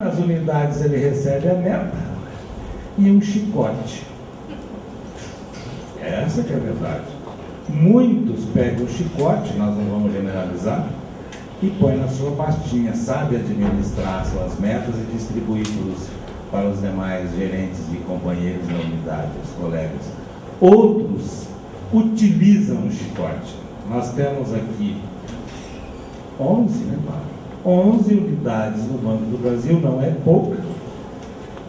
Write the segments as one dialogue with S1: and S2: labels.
S1: Nas unidades ele recebe a meta e um chicote. Essa que é a verdade. Muitos pegam o chicote, nós não vamos generalizar, e põe na sua pastinha, sabe administrar suas metas e distribuir para os demais gerentes e companheiros da unidade, os colegas. Outros utilizam o chicote. Nós temos aqui 11, né, Paulo? 11 unidades no Banco do Brasil, não é pouca,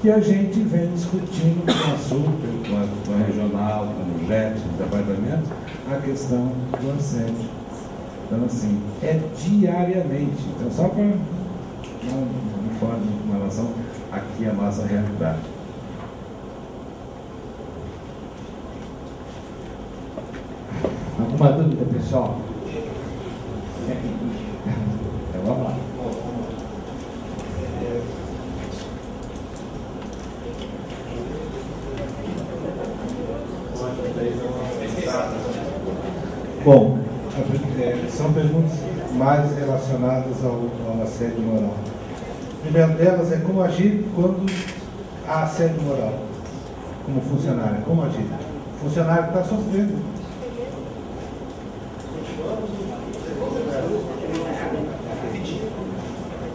S1: que a gente vem discutindo com a Super, com a Regional, com o JET, com o departamento, a questão do assédio. Então, assim, é diariamente. Então, só para um informe com relação aqui à nossa realidade.
S2: Alguma dúvida, pessoal? Então, vamos lá.
S3: Bom, são perguntas mais relacionadas ao assédio moral. A primeira delas é como agir quando há assédio moral, como funcionário. Como agir? O funcionário está sofrendo.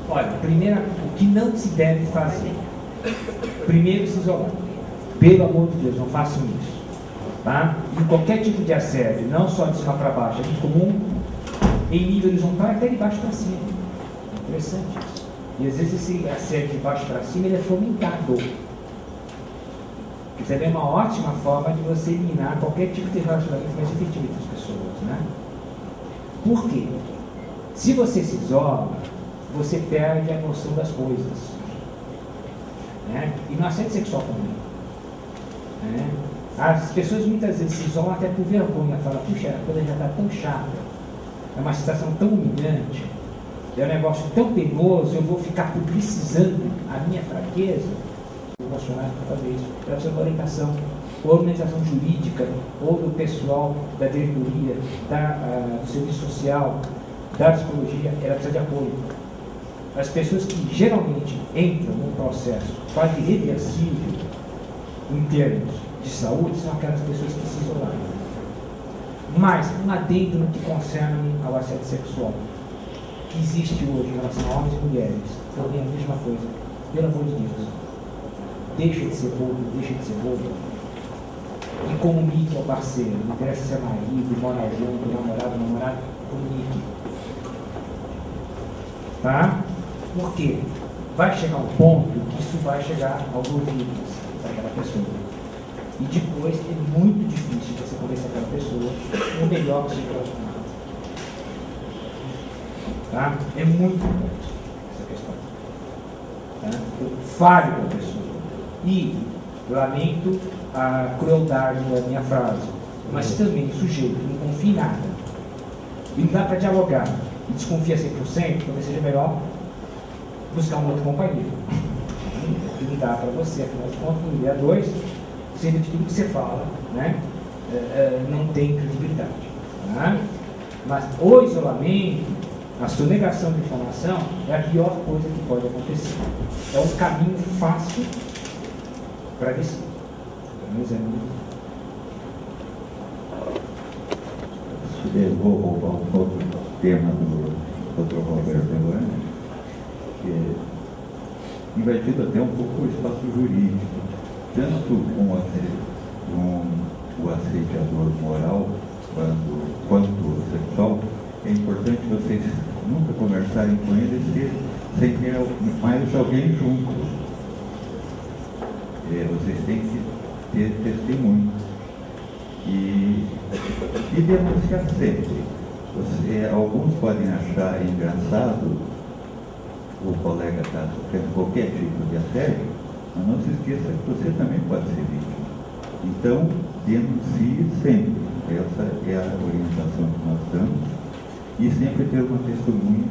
S2: Olha, primeiro, o que não se deve fazer? Primeiro, se isolar. Pelo amor de Deus, não façam isso. Tá? E qualquer tipo de assédio, não só de cima para baixo, é muito comum, em nível horizontal até de baixo para cima. Interessante isso. E às vezes esse assédio de baixo para cima ele é fomentado. Isso é uma ótima forma de você eliminar qualquer tipo de relacionamento mais efetivo entre as pessoas. Né? Por quê? Se você se isola, você perde a noção das coisas. Né? E no assédio sexual também. Né? As pessoas muitas vezes se isolam até por vergonha, falam, puxa, a coisa já está tão chata, é uma situação tão humilhante, é um negócio tão penoso, eu vou ficar publicizando a minha fraqueza. Os funcionários para fazer isso, para fazer uma orientação, ou organização jurídica, ou do pessoal da diretoria, do serviço social, da psicologia, ela precisa de apoio. As pessoas que geralmente entram num processo quase irreversível em termos de saúde são aquelas pessoas que se isolaram. Mas um adendo no que concerne ao assédio sexual que existe hoje em relação a homens e mulheres, também é a mesma coisa. Pelo amor de Deus, deixa de ser bobo, deixa de ser bobo e comunique ao parceiro. Não interessa se é marido, mora junto, namorado, comunique. Tá? Por quê? Vai chegar um ponto que isso vai chegar aos ouvidos daquela pessoa. E depois é muito difícil você convencer aquela pessoa o melhor que se relacionar. Tá? É muito importante essa questão. Tá? Eu falo com a pessoa. E lamento a crueldade da minha frase. Mas também o sujeito não confia em nada. E não dá para dialogar. E desconfia 100%, talvez seja melhor buscar um outro companheiro. Que não dá para você, afinal de contas, no dia 2, sendo que tudo que você fala, né, não tem credibilidade. Tá? Mas o isolamento, a sonegação de informação, é a pior coisa que pode acontecer. É um caminho fácil para descer.
S4: Eu vou roubar um pouco o tema do Dr. Roberto agora, que é invertido até um pouco o espaço jurídico. Tanto com o assediador moral quanto o sexual, é importante vocês nunca conversarem com ele sem ter mais alguém junto. Vocês têm que ter testemunho e denunciar sempre. Alguns podem achar engraçado o colega estar sofrendo qualquer tipo de assédio, mas não se esqueça que você também pode ser vítima. Então, denuncie sempre. Essa é a orientação que nós damos. E sempre ter uma testemunha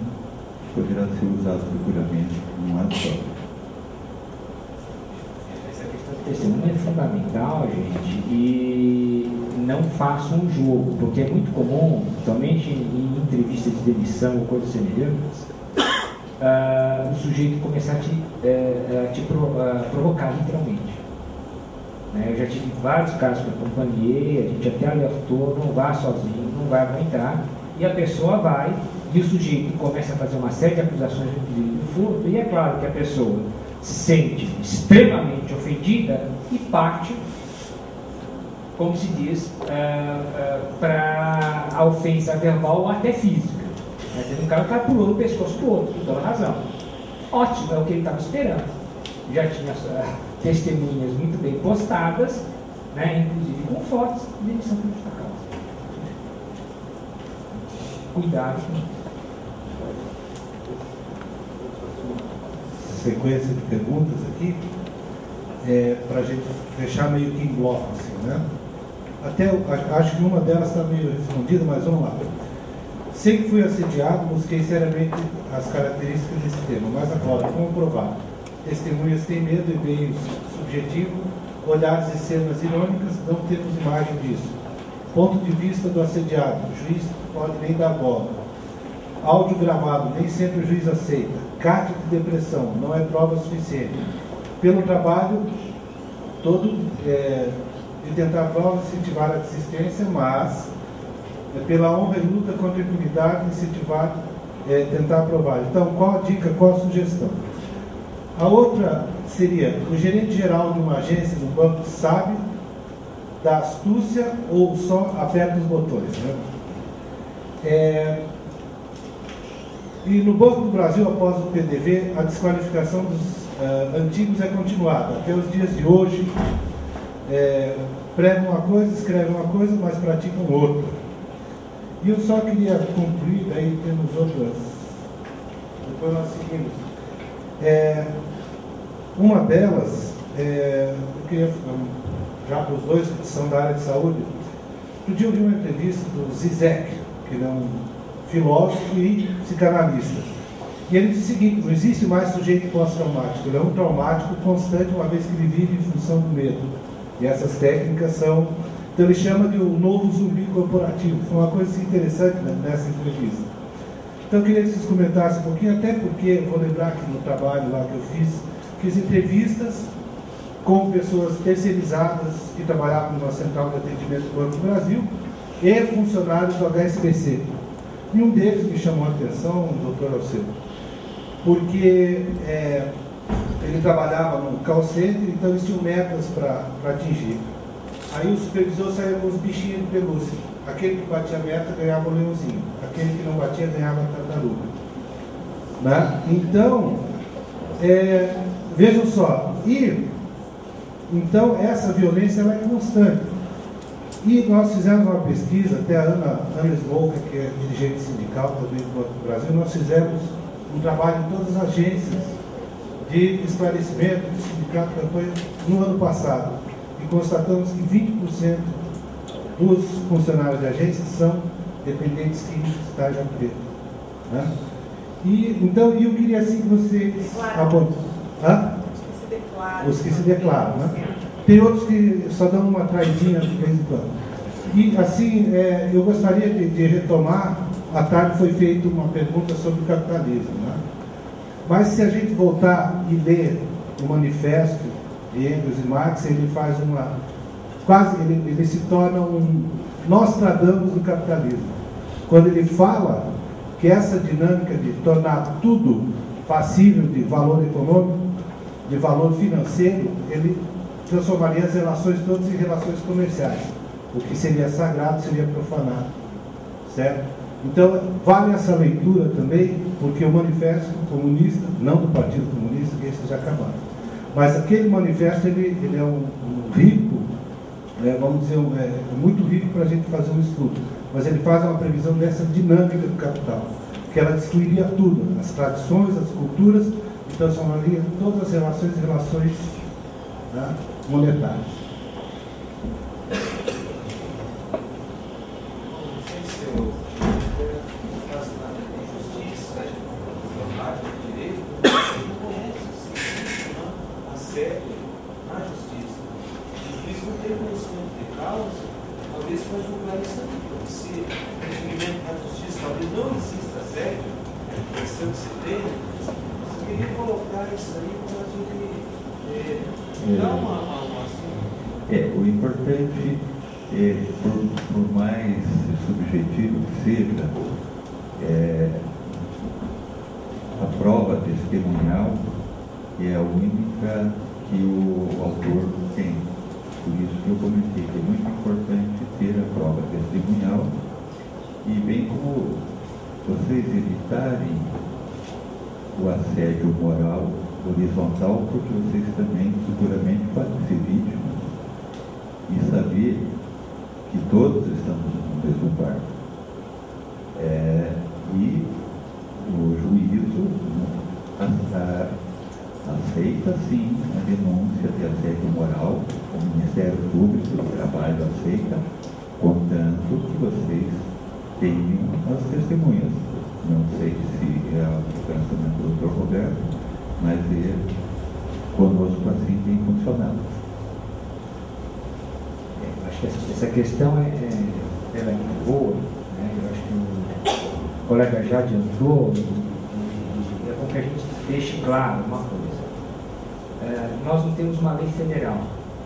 S4: que poderá ser usada futuramente num ato só.
S2: Essa questão de testemunha é fundamental, gente. E não façam um jogo, porque é muito comum, somente em entrevistas de demissão ou coisas semelhantes, o sujeito começar a te provocar, literalmente. Eu já tive vários casos que eu acompanhei, a gente até alertou, não vá sozinho, não vai aguentar, e a pessoa vai, e o sujeito começa a fazer uma série de acusações de furto, e é claro que a pessoa se sente extremamente ofendida e parte, como se diz, para a ofensa verbal ou até física. Teve um cara que pulou no pescoço do outro, com toda razão. Ótimo, é o que ele estava esperando. Já tinha testemunhas muito bem postadas, inclusive com fotos de demissão por justa causa. Cuidado com isso.
S3: Sequência de perguntas aqui, para a gente fechar meio que em bloco, assim, né? Até acho que uma delas está meio respondida, mas vamos lá. Sei que fui assediado, busquei seriamente as características desse tema, mas agora, como provar? Testemunhas têm medo e meio subjetivo, olhares e cenas irônicas, não temos imagem disso. Ponto de vista do assediado, o juiz pode nem dar bola. Áudio gravado, nem sempre o juiz aceita. Cárcere de depressão, não é prova suficiente. Pelo trabalho todo de tentar prova, incentivar a desistência, mas pela honra e luta contra a impunidade, incentivar, tentar provar. Então, qual a dica, qual a sugestão? A outra seria, o gerente geral de uma agência no banco sabe da astúcia ou só aperta os botões, E no Banco do Brasil, após o PDV, a desqualificação dos antigos é continuada. Até os dias de hoje, pregam uma coisa, escrevem uma coisa, mas praticam outra. E eu só queria concluir, aí temos outras, depois nós seguimos. Uma delas, eu queria, já para os dois que são da área de saúde, outro dia eu vi uma entrevista do Zizek, que ele é um filósofo e psicanalista. E ele disse o seguinte: não existe mais sujeito pós-traumático, ele é um traumático constante, uma vez que ele vive em função do medo. E essas técnicas são... Então ele chama de o novo zumbi corporativo. Foi uma coisa assim, interessante nessa entrevista. Então eu queria que vocês comentassem um pouquinho, até porque, vou lembrar que no trabalho lá que eu fiz entrevistas com pessoas terceirizadas que trabalhavam numa central de atendimento do Banco do Brasil e funcionários do HSBC. E um deles me chamou a atenção, o doutor Alceu, porque ele trabalhava no call center, então eles tinham metas para atingir. Aí o supervisor saía com os bichinhos de pelúcia. Aquele que batia a meta ganhava o leãozinho, aquele que não batia ganhava a tartaruga. Então, vejam só, então essa violência ela é constante. E nós fizemos uma pesquisa, até a Ana Smoker, que é dirigente sindical também do Banco do Brasil, nós fizemos um trabalho em todas as agências de esclarecimento de sindicato de campanha no ano passado. E constatamos que 20% dos funcionários de agência são dependentes químicos de estágio preto. Então, eu queria assim que vocês... Os que se declaram. Tem outros que só dão uma traidinha de vez em quando. E assim, eu gostaria de retomar, à tarde foi feita uma pergunta sobre o capitalismo. Mas se a gente voltar e ler o manifesto de Engels e Marx, ele faz ele se torna um Nostradamus do capitalismo. Quando ele fala que essa dinâmica de tornar tudo passível de valor econômico, de valor financeiro, ele transformaria as relações todas em relações comerciais. O que seria sagrado seria profanado. Certo? Então, vale essa leitura também, porque o manifesto comunista, não do Partido Comunista, que esses já acabaram, mas aquele manifesto, ele é um rico, vamos dizer, muito rico para a gente fazer um estudo, mas ele faz uma previsão dessa dinâmica do capital, que ela destruiria tudo, as tradições, as culturas, e transformaria todas as relações em relações monetárias.
S5: Talvez para julgar isso aqui, porque se o instrumento da justiça talvez não exista assédio, impressão que você tem, você queria colocar isso aí para a gente dar uma
S4: o importante, por mais subjetivo que seja, a prova testemunhal é a única que o autor tem. Por isso que eu comentei que é muito importante ter a prova testemunhal e bem como vocês evitarem o assédio moral horizontal, porque vocês também futuramente podem ser vítimas e saber que todos estamos no mesmo barco. E o juízo aceita sim a denúncia de assédio moral, o Ministério Público do Trabalho aceita, contanto que vocês tenham as testemunhas. Não sei se é o pensamento do Dr. Roberto, mas conosco assim tem funcionado.
S2: Acho que essa questão ela é muito boa, né? Eu acho que o colega já adiantou, é bom que a gente deixe claro uma coisa. Nós não temos uma lei federal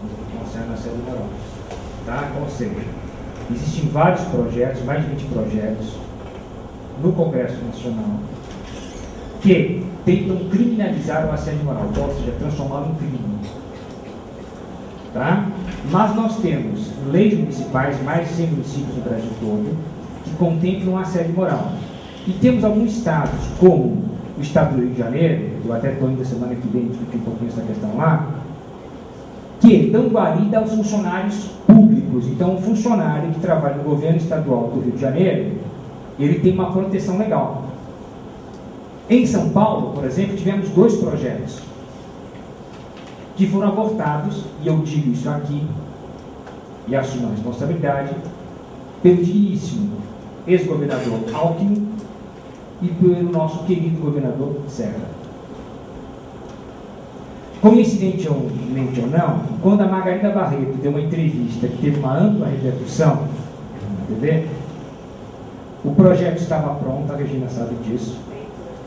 S2: que concerne a assédio moral, tá? Ou seja, existem vários projetos, mais de 20 projetos, no Congresso Nacional, que tentam criminalizar o assédio moral, ou seja, transformá-lo em crime. Tá? Mas nós temos leis municipais, mais de 100 municípios no Brasil todo, que contemplam o assédio moral. E temos alguns estados, como o estado do Rio de Janeiro, eu até estou indo semana que vem discutir um pouquinho essa questão lá, que dão guarida aos funcionários públicos. Então, um funcionário que trabalha no governo estadual do Rio de Janeiro, ele tem uma proteção legal. Em São Paulo, por exemplo, tivemos 2 projetos que foram abortados, e eu digo isso aqui, e assumo a responsabilidade, pelo digníssimo ex-governador Alckmin e pelo nosso querido governador Serra. Coincidentemente ou não, quando a Margarida Barreto deu uma entrevista que teve uma ampla repercussão na TV, o projeto estava pronto, a Regina sabe disso,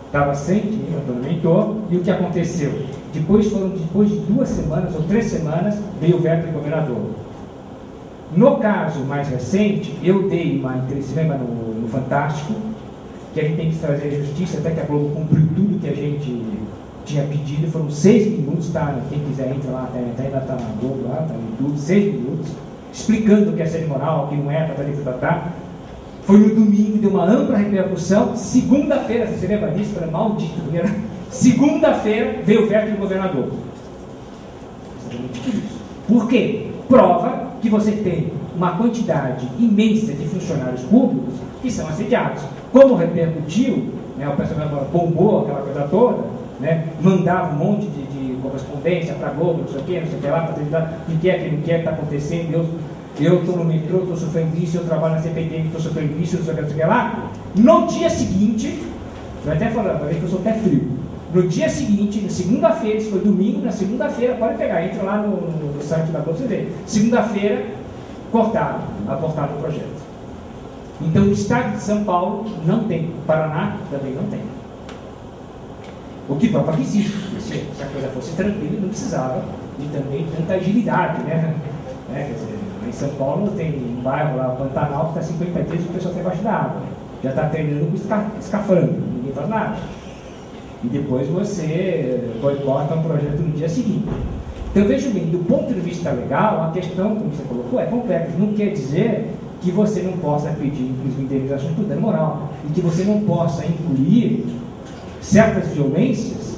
S2: estava sem dinheiro, mentor, e o que aconteceu? Depois de 2 semanas ou 3 semanas, veio o veto do governador. No caso mais recente, eu dei uma entrevista no Fantástico, que a gente tem que trazer justiça, até que a Globo cumpriu tudo que a gente tinha pedido, foram 6 minutos, tá? Quem quiser entra lá, ainda está na Globo, lá, tá no YouTube, 6 minutos, explicando o que é assédio moral, o que não é, tá. Foi no domingo, deu uma ampla repercussão. Segunda-feira, você lembra disso? Falei, maldito. Segunda-feira veio o veto do governador. Exatamente por isso. Por quê? Prova que você tem uma quantidade imensa de funcionários públicos que são assediados. Como repercutiu, né, o pessoal bombou aquela coisa toda, né, mandava um monte de correspondência para a Globo, não sei o que lá, para tentar o que é que não quer, está acontecendo, eu estou no metrô, estou sofrendo isso, eu trabalho na CPTM, estou sofrendo isso, não sei o que lá. No dia seguinte, eu até falando, para ver que eu sou até frio. No dia seguinte, na segunda-feira, isso foi domingo, na segunda-feira, pode pegar, entra lá no site da Globo, você vê. Segunda-feira, abortaram o projeto. Então, o estado de São Paulo não tem, o Paraná também não tem. O que prova que existe. Se a coisa fosse tranquila, não precisava de também tanta agilidade, né? Quer dizer, em São Paulo tem um bairro lá, Pantanal, que está 50 dias e o pessoal está embaixo da água. Já está treinando com escafandro, ninguém faz nada. E depois você boicota um projeto no dia seguinte. Então, veja bem, do ponto de vista legal, a questão, como você colocou, é complexa. Não quer dizer que você não possa pedir, inclusive, indenizações por dano moral, e que você não possa incluir certas violências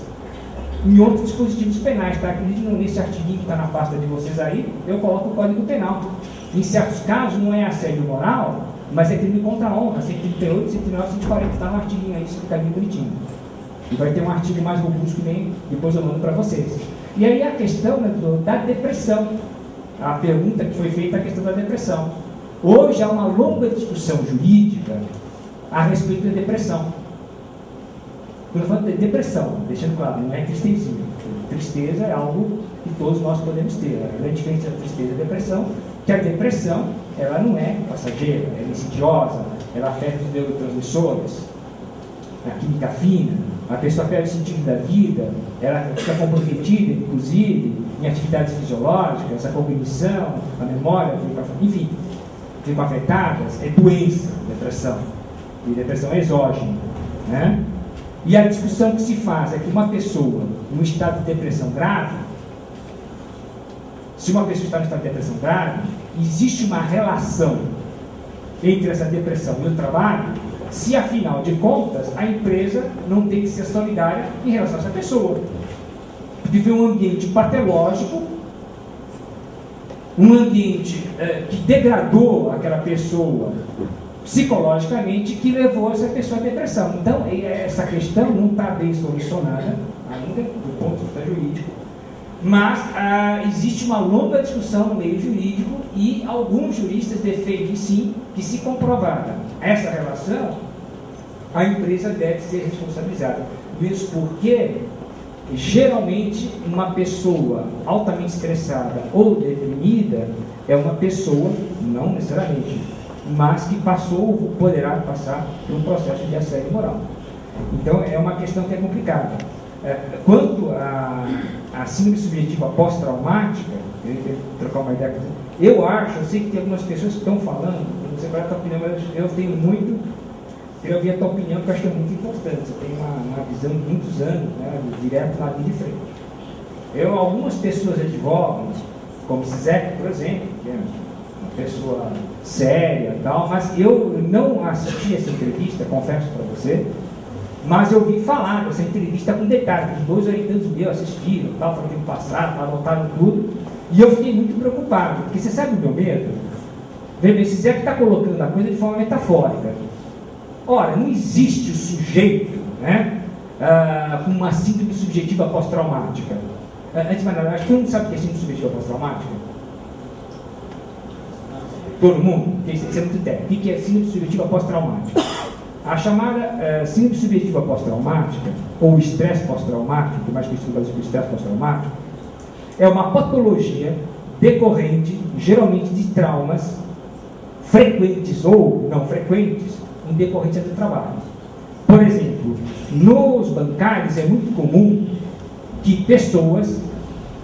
S2: em outros dispositivos penais, tá? Nesse artiguinho que está na pasta de vocês aí, eu coloco o Código Penal. Em certos casos, não é assédio moral, mas é crime contra a honra, 138, 139, 140, está no artiguinho aí, isso fica bem bonitinho. E vai ter um artigo mais robusto que nem depois eu mando para vocês. E aí a questão, né, da depressão. A pergunta que foi feita é a questão da depressão. Hoje há uma longa discussão jurídica a respeito da depressão. Quando eu falo de depressão, deixando claro, não é tristezinha. Tristeza é algo que todos nós podemos ter. A grande diferença da tristeza e da depressão, que a depressão, ela não é passageira, ela é insidiosa, ela afeta os neurotransmissores. na química fina, a pessoa perde o sentido da vida, ela fica comprometida, inclusive, em atividades fisiológicas, a cognição, a memória, enfim, ficam afetadas, é doença, depressão. E depressão é exógena, né? E a discussão que se faz é que uma pessoa em um estado de depressão grave, se uma pessoa está em estado de depressão grave, existe uma relação entre essa depressão e o trabalho, se afinal de contas a empresa não tem que ser solidária em relação a essa pessoa. Viver um ambiente patológico, um ambiente que degradou aquela pessoa psicologicamente, que levou essa pessoa à depressão. Então, essa questão não está bem solucionada ainda, do ponto de vista jurídico, mas existe uma longa discussão no meio jurídico e alguns juristas defendem, sim, que se comprovada essa relação, a empresa deve ser responsabilizada. Mesmo porque, geralmente, uma pessoa altamente estressada ou deprimida é uma pessoa, não necessariamente, mas que passou ou poderá passar por um processo de assédio moral. Então, é uma questão que é complicada. Quanto à síndrome subjetiva pós-traumática, eu queria trocar uma ideia com você. Eu sei que tem algumas pessoas que estão falando, eu não sei qual é a tua opinião, mas eu tenho muito, queria ouvir a tua opinião, porque eu acho que é muito importante. Você tem uma visão de muitos anos, né, direto na linha de frente. Algumas pessoas advogam, como Zizek, por exemplo, que é uma pessoa séria e tal, mas eu não assisti essa entrevista, confesso para você, mas eu ouvi falar dessa entrevista com detalhes. Os 2 orientandos meus assistiram, tal, foram no passado, anotaram tudo, e eu fiquei muito preocupado, porque você sabe o meu medo? Veja, esse Zé que está colocando a coisa de forma metafórica. Ora, não existe o sujeito, né, com uma síndrome subjetiva pós-traumática. Antes de mais nada, acho que todo mundo sabe o que é síndrome subjetiva pós-traumática? Todo mundo? Isso é muito técnico. O que é síndrome subjetiva pós-traumática? A chamada síndrome subjetiva pós-traumática, ou estresse pós-traumático, que é mais conhecido como estresse pós-traumático, é uma patologia decorrente, geralmente, de traumas frequentes ou não frequentes em decorrência do trabalho. Por exemplo, nos bancários é muito comum que pessoas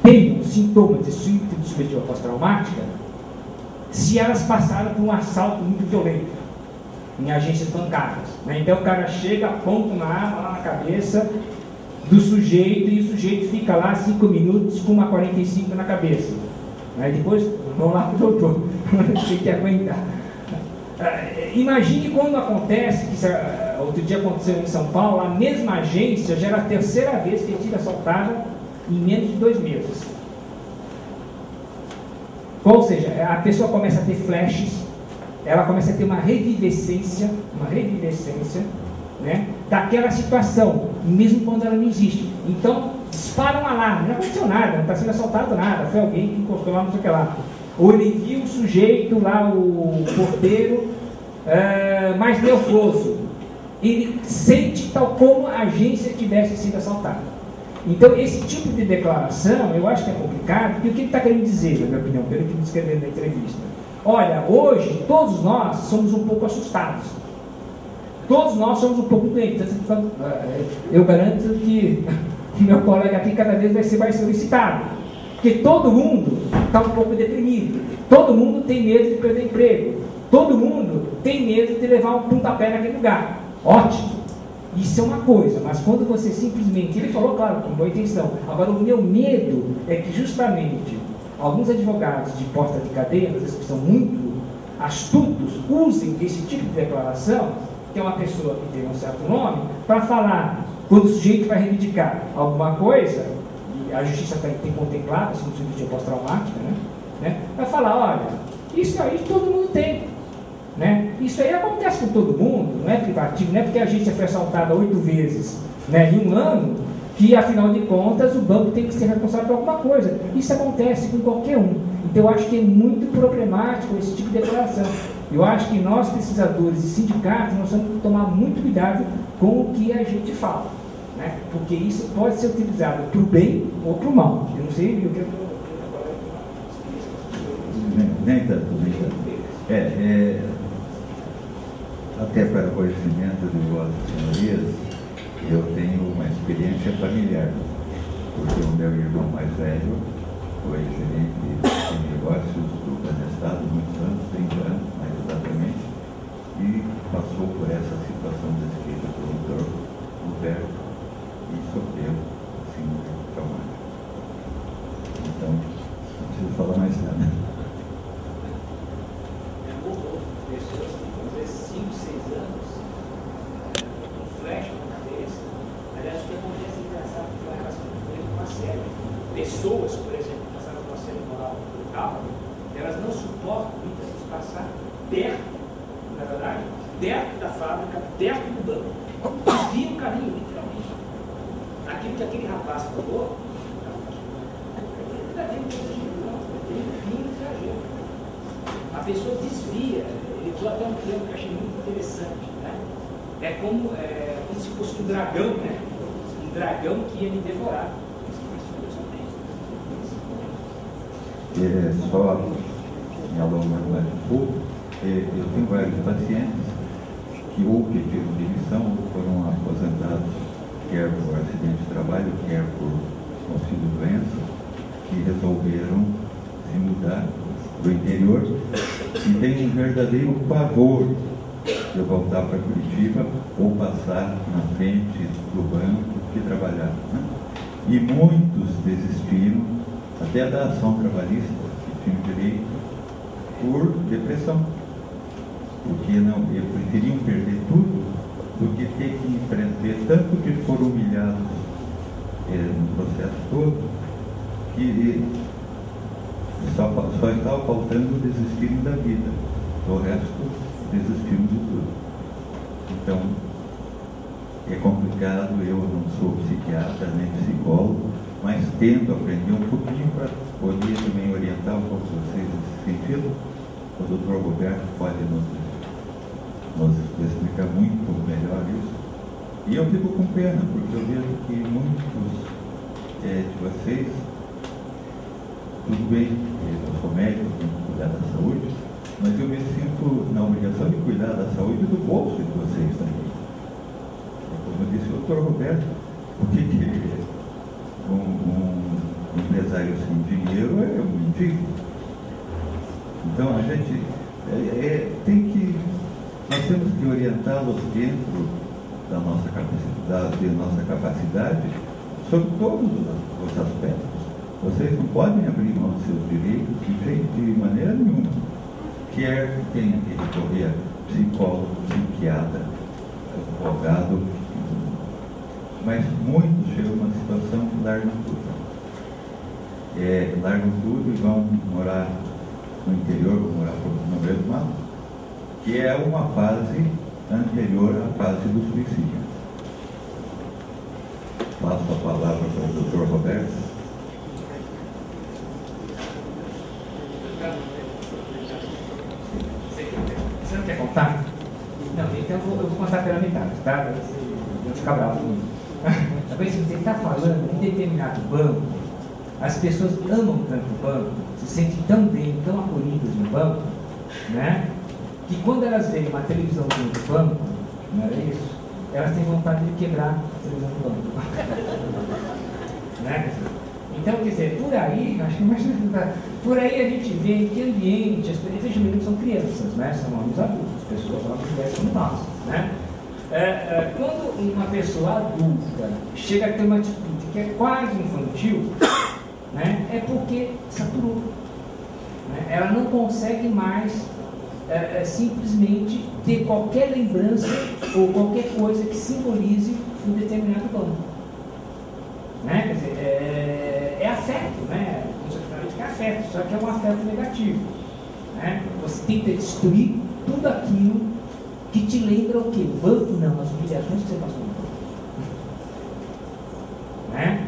S2: tenham sintomas de síndrome subjetiva pós-traumática se elas passaram por um assalto muito violento em agências bancárias, né? Então o cara chega, aponta uma arma lá na cabeça do sujeito e o sujeito fica lá 5 minutos com uma 45 na cabeça, né? Depois vão lá para o doutor, tem que aguentar. Imagine quando acontece, que outro dia aconteceu em São Paulo, a mesma agência já era a 3ª vez que tinha assaltada em menos de 2 meses. Ou seja, a pessoa começa a ter flashes, ela começa a ter uma revivescência, né, daquela situação, mesmo quando ela não existe. Então, dispara um alarme, não aconteceu nada, não está sendo assaltado nada, foi alguém que encostou lá, não sei o que lá. Ou ele viu o sujeito lá, o porteiro, mais nervoso. Ele sente tal como a agência tivesse sido assaltada. Então, esse tipo de declaração, eu acho que é complicado, porque o que ele está querendo dizer, na minha opinião, pelo que ele descreveu na entrevista? Olha, hoje, todos nós somos um pouco assustados. Todos nós somos um pouco doentes. Eu garanto que o meu colega aqui cada vez vai ser mais solicitado. Porque todo mundo está um pouco deprimido. Todo mundo tem medo de perder emprego. Todo mundo tem medo de levar um pontapé naquele lugar. Ótimo. Isso é uma coisa, mas quando você simplesmente... Ele falou, claro, com boa intenção. Agora, o meu medo é que justamente alguns advogados de porta de cadeia, às vezes que são muito astutos, usem esse tipo de declaração, que é uma pessoa que tem um certo nome, para falar, quando o sujeito vai reivindicar alguma coisa, e a justiça tem contemplado, assim, no sentido pós-traumática, né? Vai falar, olha, isso aí todo mundo tem. Né? Isso aí acontece com todo mundo, não é privativo, não é porque a agência foi assaltada 8 vezes, né, em um ano, que afinal de contas o banco tem que ser responsável por alguma coisa. Isso acontece com qualquer um. Então eu acho que é muito problemático esse tipo de declaração. Eu acho que nós, pesquisadores e sindicatos, nós temos que tomar muito cuidado com o que a gente fala, né? Porque isso pode ser utilizado para o bem ou para o mal. Eu não sei o que eu...
S4: Nem tanto, nem tanto. Até para conhecimento de vossas senhorias, eu tenho uma experiência familiar, porque o meu irmão mais velho foi gerente de negócios do Banestado, muitos anos, 30 anos mais exatamente, e passou por essa situação descrita pelo doutor Roberto e sofreu síndrome traumática. Então, não preciso falar mais nada.
S2: Pessoas que vão fazer 5, 6 anos, um flash na cabeça. Aliás, o que acontece é engraçado que vai relacionamento com a série. Pessoas, por exemplo, que passaram por uma série moral brutal, elas não suportam muitas vezes passar perto, na verdade, perto da fábrica, perto do banco. Desvia o caminho, literalmente. Aquilo que aquele rapaz falou, ainda tem um fim exagero. A pessoa desvia. Ele usou até um termo que eu achei muito interessante, né? É como se fosse um dragão, né? Um dragão que ia me devorar.
S4: Só me alongando mais um pouco, eu tenho vários pacientes que ou pediram demissão ou foram aposentados, quer por acidente de trabalho, quer por auxílio-doença, que resolveram se mudar do interior e tem um verdadeiro pavor de voltar para Curitiba ou passar na frente do banco que trabalhava, né? E muitos desistiram até da ação trabalhista que tinham direito por depressão, porque não, eles preferiam perder tudo do que ter que enfrentar, tanto que foram humilhados no processo todo, que só estava faltando desistirem da vida, o resto desistiram de tudo. Então, é complicado, eu não sou psiquiatra nem psicólogo, mas tento aprender um pouquinho para poder também orientar um pouco vocês nesse sentido. O doutor Roberto pode nos explicar muito melhor isso. E eu fico com pena, porque eu vejo que muitos de vocês, tudo bem, eu sou médico, tenho que cuidar da saúde, mas eu me sinto na obrigação de cuidar da saúde do bolso de vocês também. Como disse o doutor Roberto, o que um empresário sem dinheiro é um mendigo. Então a gente nós temos que orientá-los dentro da nossa capacidade sobre todos os aspectos. Vocês não podem abrir mão dos seus direitos de maneira nenhuma. Quer que tenha que recorrer a psicólogo, psiquiatra, advogado, mas muitos chegam a uma situação que largam tudo. Largam tudo e vão morar no interior, vão morar no meio do mato, que é uma fase anterior à fase do suicídio. Passo a palavra para o Dr. Roberto.
S2: Você não quer contar? Não, então eu vou contar pela metade, tá? Não ficar bravo comigo. Ele está falando em determinado banco, as pessoas amam tanto o banco, se sentem tão bem, tão acolhidas no banco, né? Que quando elas veem uma televisãozinha do banco, não era isso? Elas têm vontade de quebrar a televisão do banco. Né? Então, quer dizer, por aí, acho que por aí a gente vê em que ambiente, as pessoas não são crianças, né? São homens adultos, pessoas homens mulheres como nós, né? Quando uma pessoa adulta chega a ter uma atitude que é quase infantil, né? É porque saturou, né? Ela não consegue mais simplesmente ter qualquer lembrança ou qualquer coisa que simbolize um determinado banco, né? Quer dizer, é afeto, né? Conceitualmente é afeto, só que é um afeto negativo, né? Você tenta destruir tudo aquilo que te lembra o quê? O banco? Não, as humilhações que você passou no banco, né?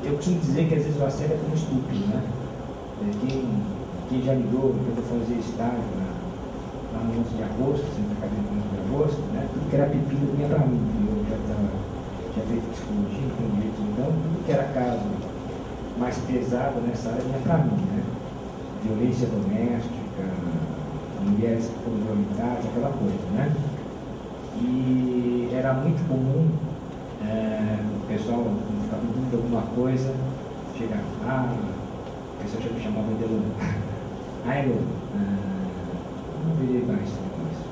S2: Eu costumo dizer que às vezes o assédio é como estúpido, né? Quem já ligou, quando eu fazia estágio lá no 11 de agosto, sempre acabei no 11 de agosto, né? Tudo que era pepino vinha para mim, eu já tinha feito psicologia, então tudo que era caso mais pesado nessa área vinha para mim, né? Violência doméstica, mulheres que foram violentadas, aquela coisa, né? E era muito comum o pessoal ficava dúvida de alguma coisa, chegar, o pessoal já me chamava de Elô. Elô, não virei mais esse negócio,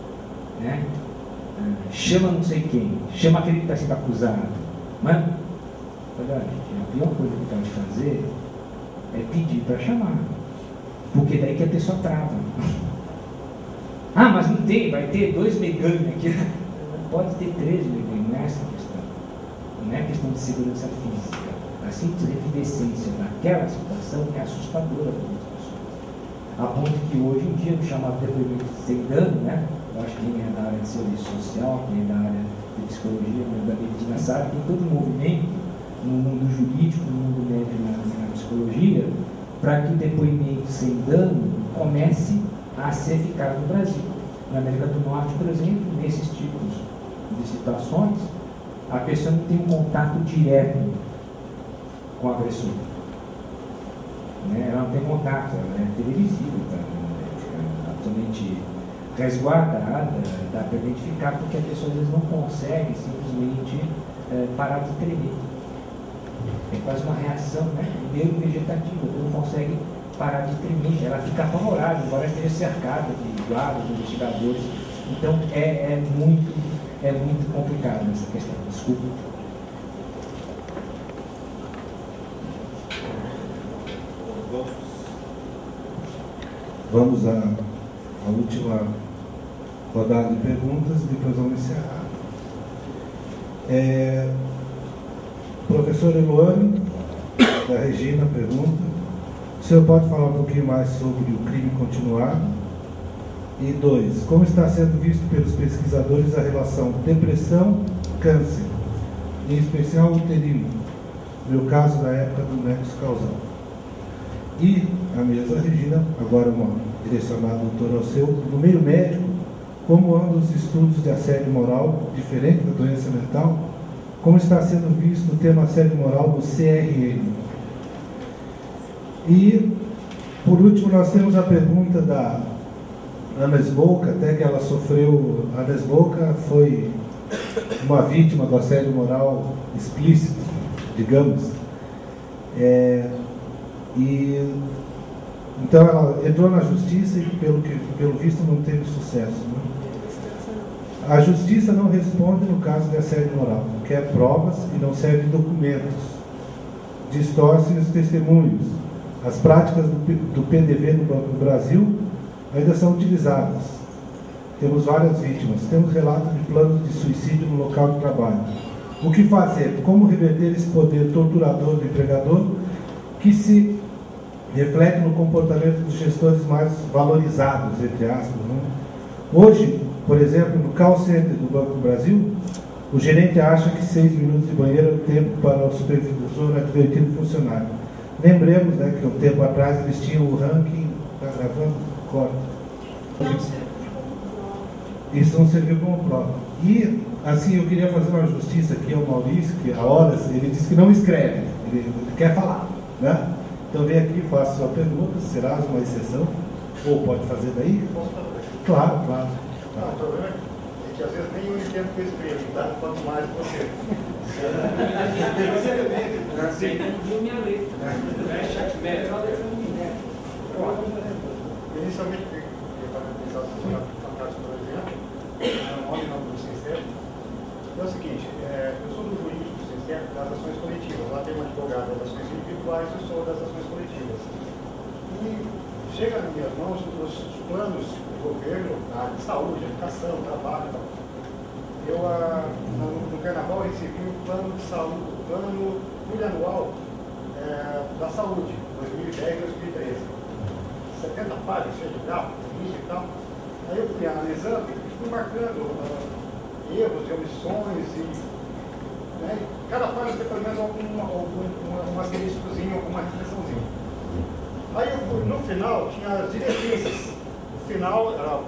S2: né? Chama não sei quem, chama aquele que está sendo acusado. Mas, olha, gente, a pior coisa que pode fazer é pedir para chamar, porque daí que a pessoa trava. Mas não tem, vai ter 2 Megane aqui. Pode ter 3 Megane, não é essa a questão. Não é questão de segurança física. A simples efervescência daquela situação é assustadora para as pessoas. A ponto que hoje em dia, no chamado depoimento sem dano, né? Eu acho que quem é da área de serviço social, quem é da área de psicologia, da medicina sabe, tem todo um movimento no mundo jurídico, no mundo médico, na psicologia, para que o depoimento sem dano comece a ser eficaz no Brasil. Na América do Norte, por exemplo, nesses tipos de situações, a pessoa não tem um contato direto com o agressor. Ela não tem contato, ela é televisível, é absolutamente resguardada, dá para identificar, porque a pessoa às vezes não consegue simplesmente parar de tremer. É quase uma reação, neurovegetativa, ela não consegue parar de tremer, ela fica apavorada, embora esteja cercada de guardas, de investigadores. Então é muito complicado essa questão. Desculpa.
S3: Vamos à última rodada de perguntas e depois vamos encerrar. Professor Eloane, da Regina, pergunta: o senhor pode falar um pouquinho mais sobre o crime continuado? E 2, como está sendo visto pelos pesquisadores a relação depressão-câncer, em especial uterino, no meu caso da época do nexo causal? E a mesma Regina, agora uma direcionada ao doutor Alceu, no meio médico, como andam os estudos de assédio moral, diferente da doença mental? Como está sendo visto o tema assédio moral do CRM? E, por último, nós temos a pergunta da Ana Sbolka, até que ela sofreu. A Ana Sbolka foi uma vítima do assédio moral explícito, digamos. Então ela entrou na justiça e, pelo visto, não teve sucesso. Né? A justiça não responde no caso de assédio moral, quer provas e não serve documentos, distorce os testemunhos. As práticas do PDV no Brasil ainda são utilizadas. Temos várias vítimas, temos relatos de planos de suicídio no local de trabalho. O que fazer? Como reverter esse poder torturador do empregador que se reflete no comportamento dos gestores mais valorizados, entre aspas, né? Hoje, por exemplo, no call center do Banco do Brasil, o gerente acha que 6 minutos de banheiro é o tempo para o supervisor advertir o funcionário. Lembremos, né, que um tempo atrás eles tinham o ranking, está gravando? Corta. Isso não serviu como prova. E, assim, eu queria fazer uma justiça aqui ao Maurício, que há horas ele disse que não escreve, ele quer falar, né? Então vem aqui e faça sua pergunta, será uma exceção? Ou pode fazer daí? Claro, claro.
S6: Não, o problema é que às vezes nem eu entendo que eu escrevo, tá? Quanto mais você.
S2: Você viu minha letra.
S6: Inicialmente, eu estava pensando sobre a fantástico, por exemplo, onde não do Sincero. É o seguinte, eu sou do jurídico do Sincero das ações coletivas. Lá tem um advogado das ações individuais e eu sou das ações coletivas. E chega nas minhas mãos os planos do governo, na área de saúde, educação, trabalho. Eu, no Carnaval, recebi o plano de saúde, o plano plurianual da saúde, 2010-2013. 70 páginas, cheio de grau, e tal. Aí eu fui analisando e fui marcando erros e omissões e, né, cada página tem pelo menos um asteriscozinho, alguma reflexãozinha. Aí eu fui, no final tinha as diretrizes. No final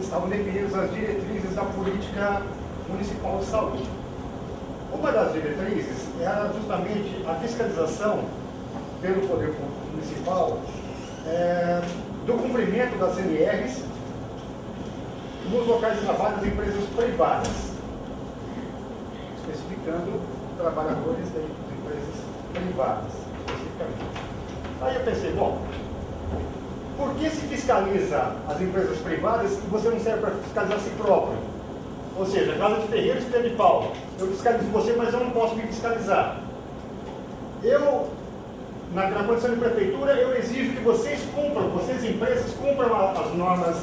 S6: estavam definidas as diretrizes da política municipal de saúde. Uma das diretrizes era justamente a fiscalização pelo poder público municipal do cumprimento das NRs nos locais de trabalho das empresas privadas, especificando trabalhadores das empresas privadas, especificamente. Aí eu pensei, bom, por que se fiscaliza as empresas privadas e você não serve para fiscalizar si próprio? Ou seja, Casa de Ferreira, Espelho de Pau, eu fiscalizo você, mas eu não posso me fiscalizar. Eu, na condição de prefeitura, eu exijo que vocês cumpram, vocês empresas cumpram as normas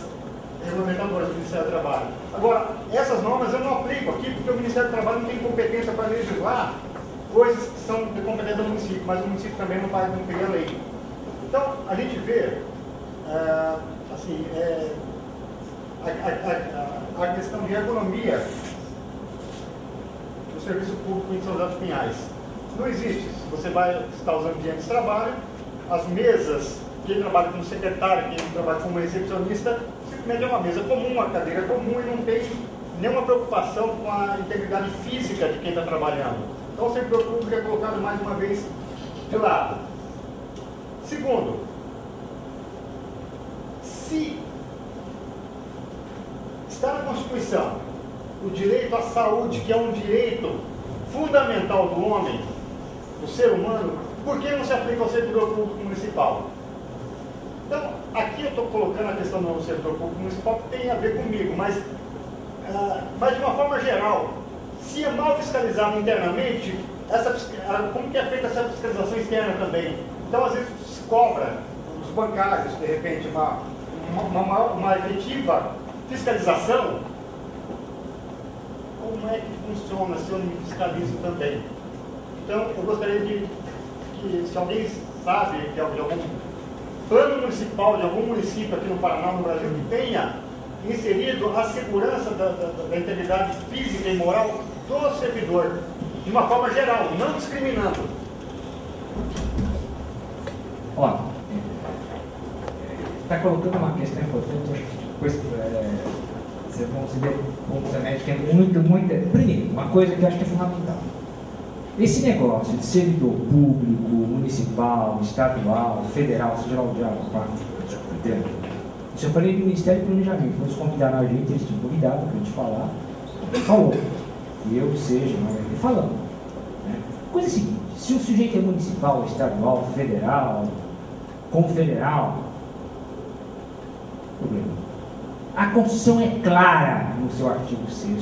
S6: regulamentadoras do Ministério do Trabalho. Agora, essas normas eu não aplico aqui, porque o Ministério do Trabalho não tem competência para legislar coisas que são de competência do município, mas o município também não cria lei. Então, a gente vê, assim, a questão de ergonomia do serviço público em São José dos Pinhais. Não existe. Você vai estar usando ambiente de trabalho, as mesas, quem trabalha como secretário, quem trabalha como recepcionista, simplesmente é uma mesa comum, uma cadeira comum e não tem nenhuma preocupação com a integridade física de quem está trabalhando. Então, o servidor público é colocado mais uma vez de lado. Segundo, se está na Constituição o direito à saúde, que é um direito fundamental do homem, do ser humano, por que não se aplica ao servidor público municipal? Então, aqui eu estou colocando a questão do servidor público municipal que tem a ver comigo, mas de uma forma geral, se é mal fiscalizado internamente, como que é feita essa fiscalização externa também? Então, às vezes, se cobra dos bancários, de repente, uma efetiva fiscalização. Como é que funciona se eu me fiscalizo também? Então, eu gostaria que se alguém sabe de algum plano municipal, de algum município aqui no Paraná, no Brasil, que tenha inserido a segurança da integridade física e moral do servidor, de uma forma geral, não discriminando.
S2: Ó, está colocando uma questão importante, depois vocês vão se ver pontos anéis que é muito. Primeiro, uma coisa que eu acho que é fundamental. Esse negócio de servidor público, municipal, estadual, federal, seja lá o diabo, isso eu falei do Ministério do Planejamento, quando eles convidaram a gente, eles tinham convidado para a gente falar, falou, e eu seja, mas falando. Né? Coisa seguinte, se o sujeito é municipal, estadual, federal, confederal, problema. A Constituição é clara no seu artigo 6º,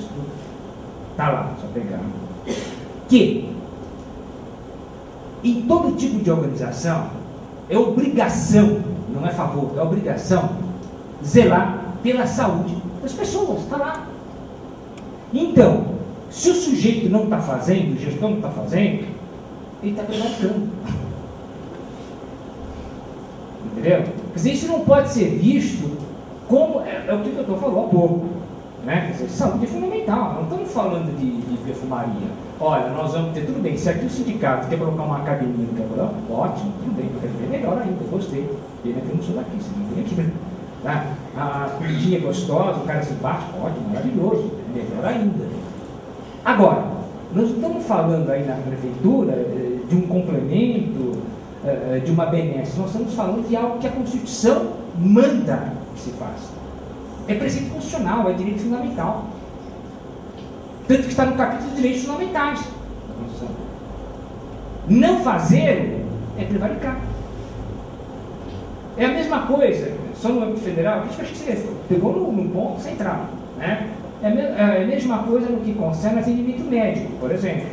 S2: está lá, só pegar, que em todo tipo de organização é obrigação, não é favor, é obrigação zelar pela saúde das pessoas, está lá. Então, se o sujeito não está fazendo, o gestor não está fazendo, ele está prevaricando. Entendeu? Quer dizer, isso não pode ser visto como, é o que o doutor falou há pouco, né? Quer dizer, saúde é fundamental, não estamos falando de perfumaria. Olha, nós vamos ter, tudo bem, se aqui o sindicato quer colocar uma academia no Campo, ótimo, tudo bem, quer dizer, melhor ainda, gostei. Pena que eu não sou daqui, se não vem aqui, né? Tá? A comidinha é gostosa, o cara é simpático, ótimo, maravilhoso, melhor ainda. Agora, nós estamos falando aí na prefeitura de um complemento, de uma benesse, nós estamos falando de algo que a Constituição manda que se faça. É preceito constitucional, é direito fundamental. Tanto que está no capítulo de direitos fundamentais da Constituição. Não fazê-lo é prevaricar. É a mesma coisa, só no âmbito federal, acho que você pegou no ponto central, né? É a mesma coisa no que concerne atendimento médico, por exemplo.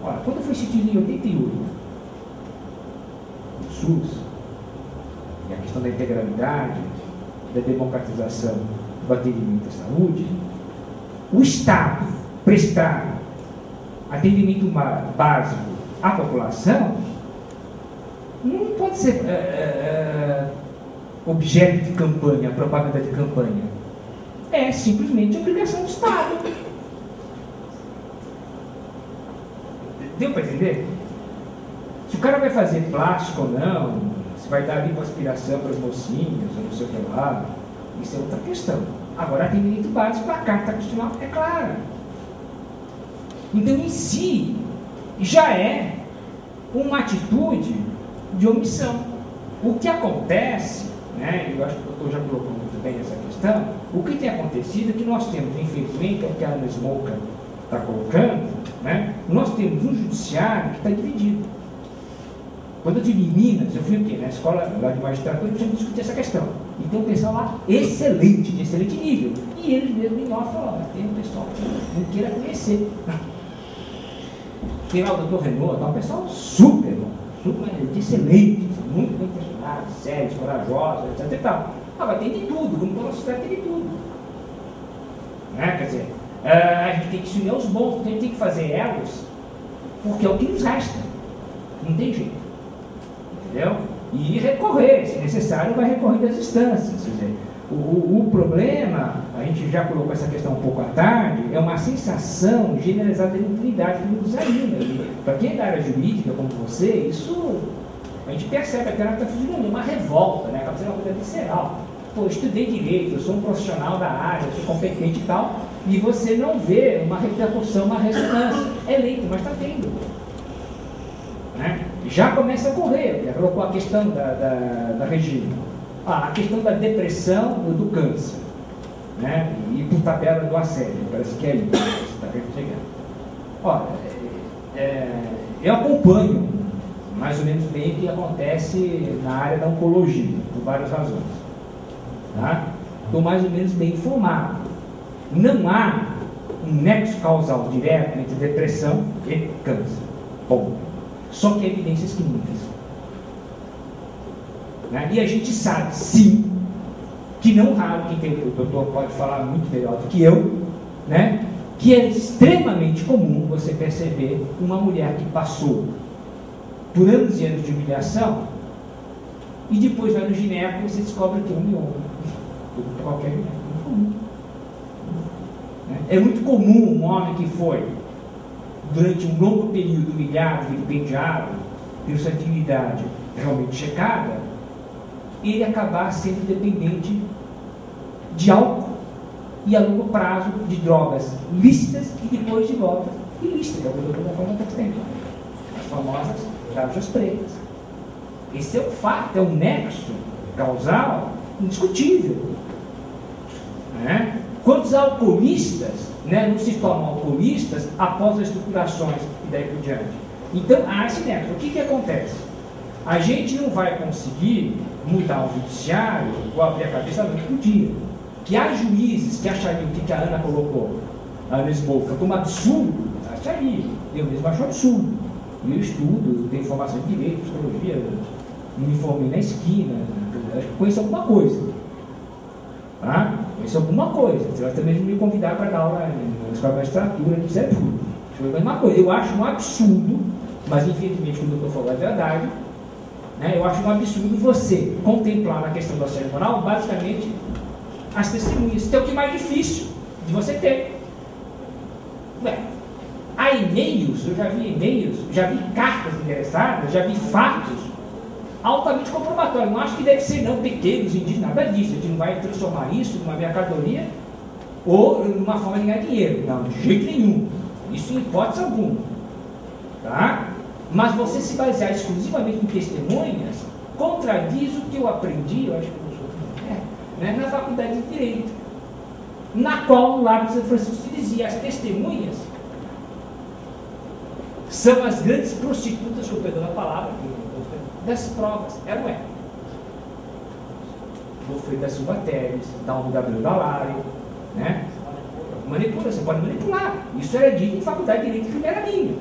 S2: Olha, quando foi instituído em 88, o SUS, e a questão da integralidade, da democratização do atendimento à saúde, o Estado prestar atendimento básico à população não pode ser objeto de campanha, propaganda de campanha. É simplesmente obrigação do Estado. Deu para entender? Se o cara vai fazer plástico ou não, se vai dar lipoaspiração para os mocinhos, ou não sei o que lá, isso é outra questão. Agora, atendimento básico, a Carta Constitucional é clara. Então, em si, já é uma atitude de omissão. O que acontece, né, eu acho que o doutor já colocou muito bem essa questão, o que tem acontecido é que nós temos, infelizmente, é o que a Ana Smoker está colocando, né? Nós temos um judiciário que está dividido. Quando eu estive em Minas, eu fui o quê? Na escola lá de magistratura, eu precisava discutir essa questão. E tem um pessoal lá excelente, de excelente nível. E eles mesmos em off falam, tem um pessoal que não queira conhecer. Tem lá o doutor Renault, tá um pessoal super de excelente, muito bem intencionado, sérios, corajosos, etc. E tal. Mas tem de tudo, como toda sociedade tem de tudo. Né? Quer dizer, a gente tem que se unir aos bons, a gente tem que fazer elos, porque é o que nos resta. Não tem jeito. Entendeu? E recorrer, se necessário, vai recorrer das instâncias. Quer dizer, o problema, a gente já colocou essa questão um pouco à tarde, é uma sensação generalizada de impunidade que nos desanima. Para quem é da área jurídica, como você, isso a gente percebe até na funcionando uma revolta, né? Acaba sendo uma coisa visceral. Pô, eu estudei direito, eu sou um profissional da área, eu sou competente e tal, e você não vê uma repercussão, uma ressonância. É lento, mas está tendo. Né? Já começa a ocorrer, já colocou a questão da Regina. A questão da depressão do câncer, né? E por tabela do assédio, parece que é isso, está chegando. Olha, eu acompanho mais ou menos bem o que acontece na área da oncologia, por várias razões. Tá? Estou mais ou menos bem informado. Não há um nexo causal direto entre depressão e câncer. Bom, só que há evidências clínicas. Né? E a gente sabe, sim, que não raro, quem tem, o doutor pode falar muito melhor do que eu, né? Que é extremamente comum você perceber uma mulher que passou por anos e anos de humilhação e depois vai no gineco e você descobre que é um mioma. Qualquer gineco, muito comum. É muito comum um homem que foi, durante um longo período, humilhado, vilipendiado, ter sua dignidade realmente checada, ele acabar sendo dependente de álcool e a longo prazo de drogas lícitas e depois de drogas ilícitas, da forma que tem, as famosas tarjas pretas. Esse é o fato, é um nexo causal indiscutível. Né? Quantos alcoolistas, né, não se tornam alcoolistas após as estruturações e daí por diante? Então, há esse nexo. O que acontece? A gente não vai conseguir mudar o judiciário ou abrir a cabeça da noite pro dia. Que há juízes que achariam o que a Ana colocou, a Ana Smoker, como absurdo, acharia. Eu mesmo acho absurdo. Eu estudo, tenho formação de direito, psicologia, me informei na esquina, conheço alguma coisa. Tá? Conheço alguma coisa. Você vai também me convidar para dar aula na escola de magistratura, de Ministério Público. Uma coisa. Eu acho um absurdo, mas infelizmente o que o doutor falou é verdade. Né? Eu acho um absurdo você contemplar na questão do assédio moral, basicamente, as testemunhas, que é o que é mais difícil de você ter. Ué, há e-mails, eu já vi e-mails, já vi cartas interessadas, já vi fatos altamente comprobatórios. Não acho que deve ser não pequenos indícios, nada disso. A gente não vai transformar isso numa mercadoria ou numa forma de ganhar dinheiro. Não, de jeito nenhum. Isso em hipótese alguma. Tá? Mas você se basear exclusivamente em testemunhas contradiz o que eu aprendi, eu acho que né, na faculdade de Direito, na qual o Largo de São Francisco dizia: as testemunhas são as grandes prostitutas, com o perdão da palavra, das provas. Não é. Goffredo da Silva Teles, Dalmo Gabriel Dalari, né? Manipula, você pode manipular. Isso era dito em faculdade de Direito de primeira linha.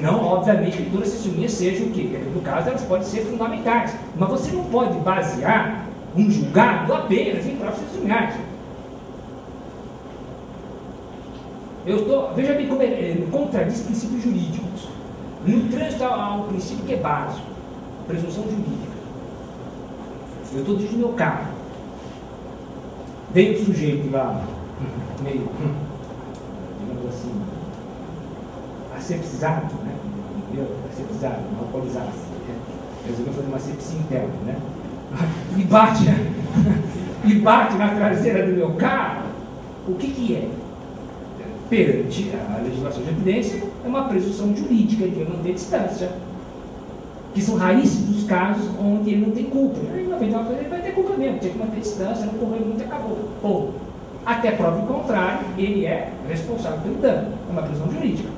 S2: Não, obviamente, que todas as testemunhas sejam o quê? No caso, elas podem ser fundamentais. Mas você não pode basear um julgado apenas em provas testemunhais. Veja bem como contradiz princípios jurídicos. No trânsito há um princípio que é básico, presunção jurídica. Eu estou dirigindo meu carro. Veio o sujeito lá, meio, digamos assim, asepsizado, né? Asepsizado, alcoolizado. Resolveu fazer uma asepsia interna, né? E bate na traseira do meu carro. O que é? Perante a legislação de evidência, é uma presunção jurídica de manter distância. que são raríssimos os casos onde ele não tem culpa. Em 99% ele vai ter culpa mesmo, tinha que manter distância, não correu muito e acabou. Ou, até prova o contrário, ele é responsável pelo dano. É uma prisão jurídica.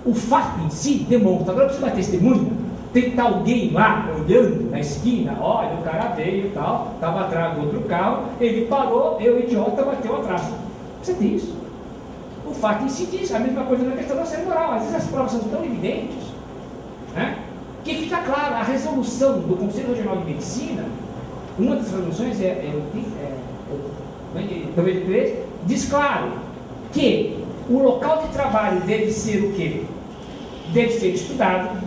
S2: O fato em si demonstra. Agora, precisa uma testemunha. Tem que estar alguém lá olhando na esquina, olha, o cara veio e tal, estava atrás do outro carro, ele parou, eu, idiota, bateu atrás. Você tem isso. O fato em si diz, a mesma coisa na questão da assédio moral. Às vezes as provas são tão evidentes, né, que fica claro, a resolução do Conselho Regional de Medicina, uma das resoluções diz claro que o local de trabalho deve ser o quê? Deve ser estudado,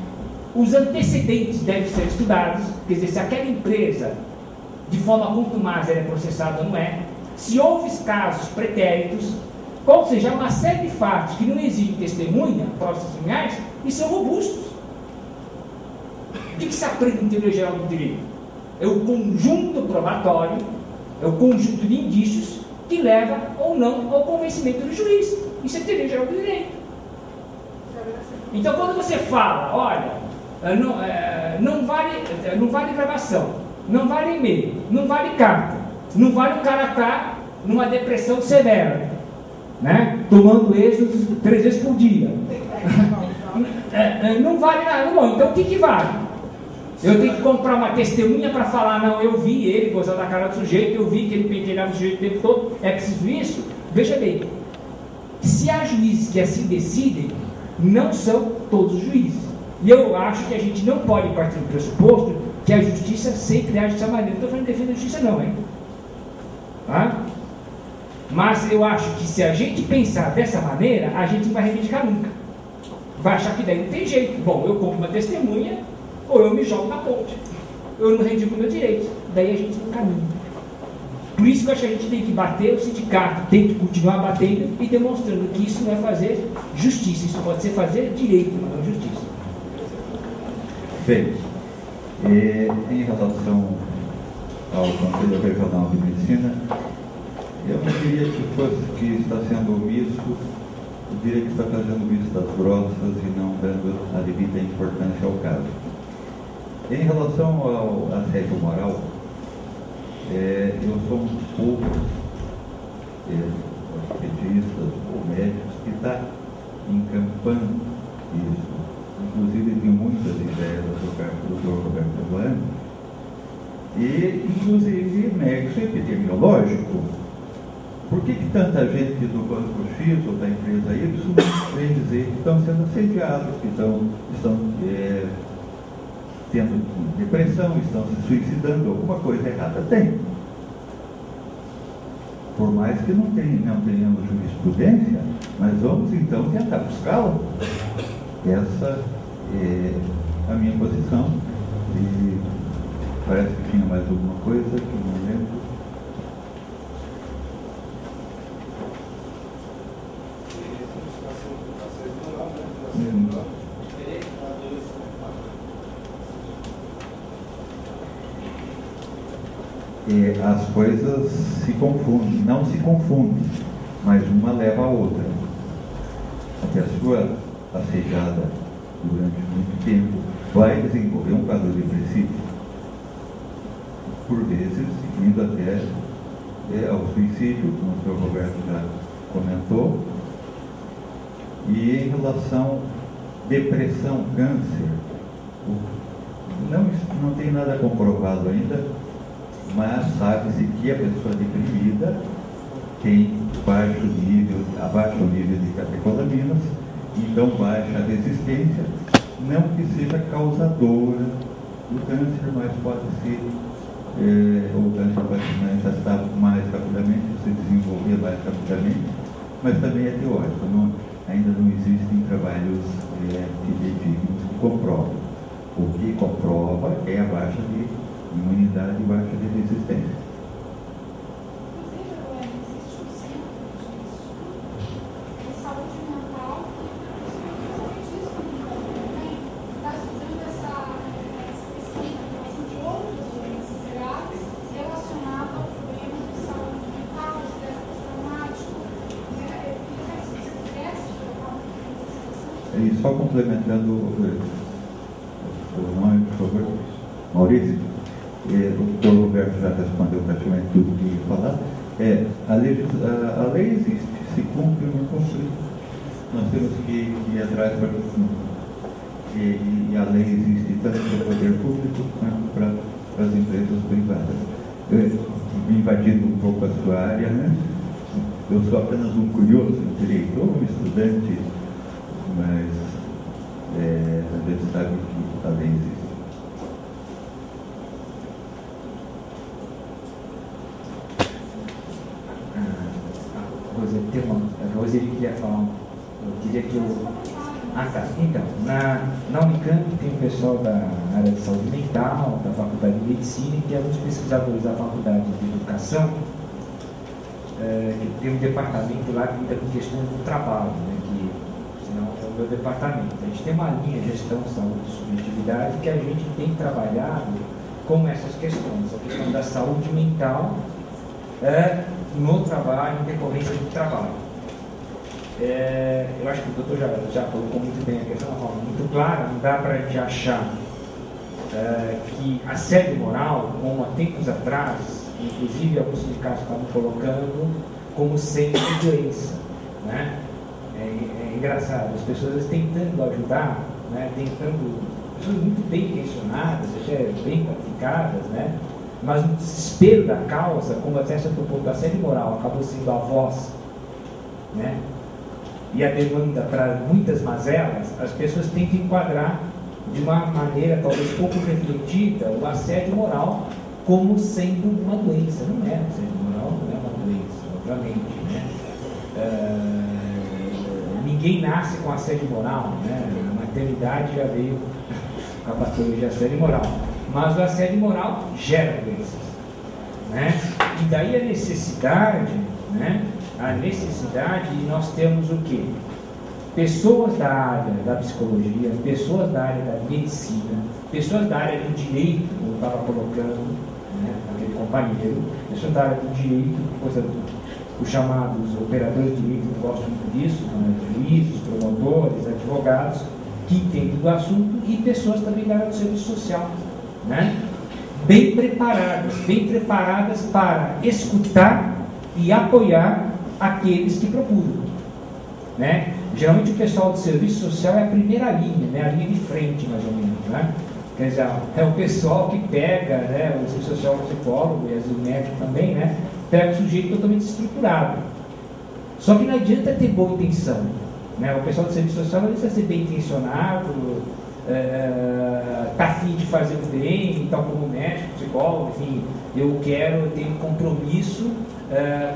S2: os antecedentes devem ser estudados, quer dizer, se aquela empresa, de forma contumaz, ela é processada ou não é, se houve casos pretéritos, ou seja, uma série de fatos que não exigem testemunha, provas testemunhais, e são robustos. O que se aprende em teoria geral do direito? É o conjunto probatório, é o conjunto de indícios que leva ou não ao convencimento do juiz. Isso é teoria geral do direito. Então, quando você fala, olha, não vale gravação, não vale e-mail, não vale carta, não vale o cara estar numa depressão severa, né? Tomando êxodos 3 vezes por dia. Não vale nada. Bom, então o que vale? Eu tenho que comprar uma testemunha para falar, não, eu vi ele gozar da cara do sujeito, eu vi que ele penteava o sujeito o tempo todo, é preciso isso? Veja bem, se há juízes que assim decidem, não são todos os juízes. E eu acho que a gente não pode partir do pressuposto que a justiça sempre age dessa maneira. Não estou falando de defesa da justiça não, hein? Tá? Mas eu acho que se a gente pensar dessa maneira, a gente não vai reivindicar nunca. Vai achar que daí não tem jeito. Bom, eu compro uma testemunha, ou eu me jogo na ponte. Eu não reivindico o meu direito. Daí a gente não caminha. Por isso que eu acho que a gente tem que bater, o sindicato tem que continuar batendo e demonstrando que isso não é fazer justiça, isso pode ser fazer direito, mas não justiça.
S4: Bem, em relação ao Conselho Regional de Medicina, eu não diria que fosse que está sendo omisso, eu diria que está fazendo vistas grossas e não dando a devida importância ao caso. Em relação ao assédio moral, eu sou um dos poucos ortopedistas ou médicos que está encampando isso, inclusive de muitas ideias do Dr. Roberto Blanco, e inclusive nexo epidemiológico. Por que tanta gente do banco X ou da empresa Y vem dizer que estão sendo assediados, que estão tendo depressão, estão se suicidando, alguma coisa errada tem. Por mais que não tenhamos jurisprudência, mas vamos então tentar buscá-la. Essa é a minha posição. E parece que tinha mais alguma coisa que eu não lembro. As coisas se confundem, não se confundem, mas uma leva a outra. A pessoa assediada durante muito tempo vai desenvolver um quadro depressivo, por vezes indo até ao suicídio, como o Sr. Roberto já comentou. E em relação à depressão, câncer, não tem nada comprovado ainda, mas sabe-se que a pessoa deprimida tem abaixo nível de catecolaminas, então baixa a resistência, não que seja causadora do câncer, mas pode ser, o câncer pode se manifestar mais rapidamente, se desenvolver mais rapidamente, mas também é teórico, ainda não existem trabalhos fidedignos que comprovam. O que comprova é a baixa de imunidade e baixa de resistência.
S7: Inclusive, existe um centro de saúde mental, principalmente isso também, está estudando essa especificação de outras doenças graves relacionadas ao problema de saúde mental, estresse pós-traumático. Se você pudesse colocar uma situação.
S4: E só complementando o nome por favor. Maurício, o doutor Roberto já respondeu praticamente tudo que ia falar. A lei existe, se cumpre ou não cumpre. Nós temos que ir atrás para que cumpra. E a lei existe tanto para o poder público quanto para as empresas privadas. Invadindo um pouco a sua área, né? Eu sou apenas um curioso, um diretor, um estudante, mas a gente sabe que a lei existe.
S2: A Roseli queria falar. Eu queria que eu... Ah, tá. Então, na Unicamp tem o pessoal da área de saúde mental, da Faculdade de Medicina, e tem alguns pesquisadores da Faculdade de Educação, que tem um departamento lá que lida com questões do trabalho, né, que senão é o meu departamento. A gente tem uma linha de gestão, saúde e subjetividade que a gente tem trabalhado com essas questões, a questão da saúde mental no trabalho, em decorrência do trabalho. Eu acho que o doutor já colocou muito bem a questão, de uma forma muito clara. Não dá para a gente achar que assédio moral, como há tempos atrás, inclusive alguns sindicatos estavam colocando como sendo doença, né? É engraçado, as pessoas tentando ajudar, né? Pessoas muito bem intencionadas, até bem qualificadas, né? Mas no desespero da causa, como até essa proposta do assédio moral acabou sendo a voz, né? E a demanda para muitas mazelas, as pessoas têm que enquadrar de uma maneira talvez pouco refletida o assédio moral como sendo uma doença. Não é, assédio moral não é uma doença, obviamente, né? Ninguém nasce com assédio moral, né? A maternidade já veio com a patologia de assédio moral, mas o assédio moral gera doenças, né? E daí a necessidade, né? A necessidade, e nós temos o quê? Pessoas da área da psicologia, pessoas da área da medicina, pessoas da área do direito, como eu estava colocando, né, aquele companheiro, pessoas da área do direito, os chamados operadores de direito, eu gosto muito disso, né, juízes, promotores, advogados, que entendem do assunto, e pessoas também da área do serviço social, né, bem preparadas para escutar e apoiar aqueles que procuram, né? Geralmente o pessoal do serviço social é a primeira linha, né? A linha de frente, mais ou menos, né? Quer dizer, é o pessoal que pega, né? O serviço social, o psicólogo e o médico também, né? Pega o sujeito totalmente estruturado. Só que não adianta ter boa intenção, né? O pessoal do serviço social não precisa ser bem intencionado, tá afim de fazer o bem, tal como médico, psicólogo, enfim, eu tenho compromisso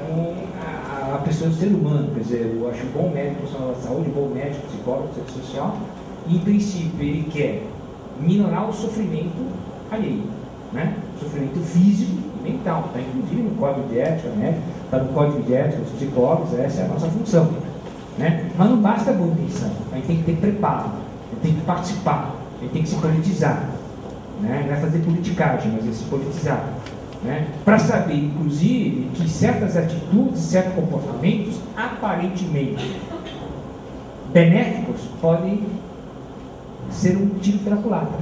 S2: com a pessoa do ser humano. Quer dizer, eu acho bom médico profissional da saúde, bom médico, psicólogo, serviço social, e em princípio ele quer minorar o sofrimento alheio, né? Sofrimento físico e mental, está inclusive no código de ética, né? Está no código de ética dos psicólogos, essa é a nossa função, né? Mas não basta a boa intenção, a gente tem que ter preparo, a gente tem que participar, a gente tem que se politizar, né? Não é fazer politicagem, mas é se politizar, né? Para saber, inclusive, que certas atitudes, certos comportamentos aparentemente benéficos podem ser um tiro pela culatra.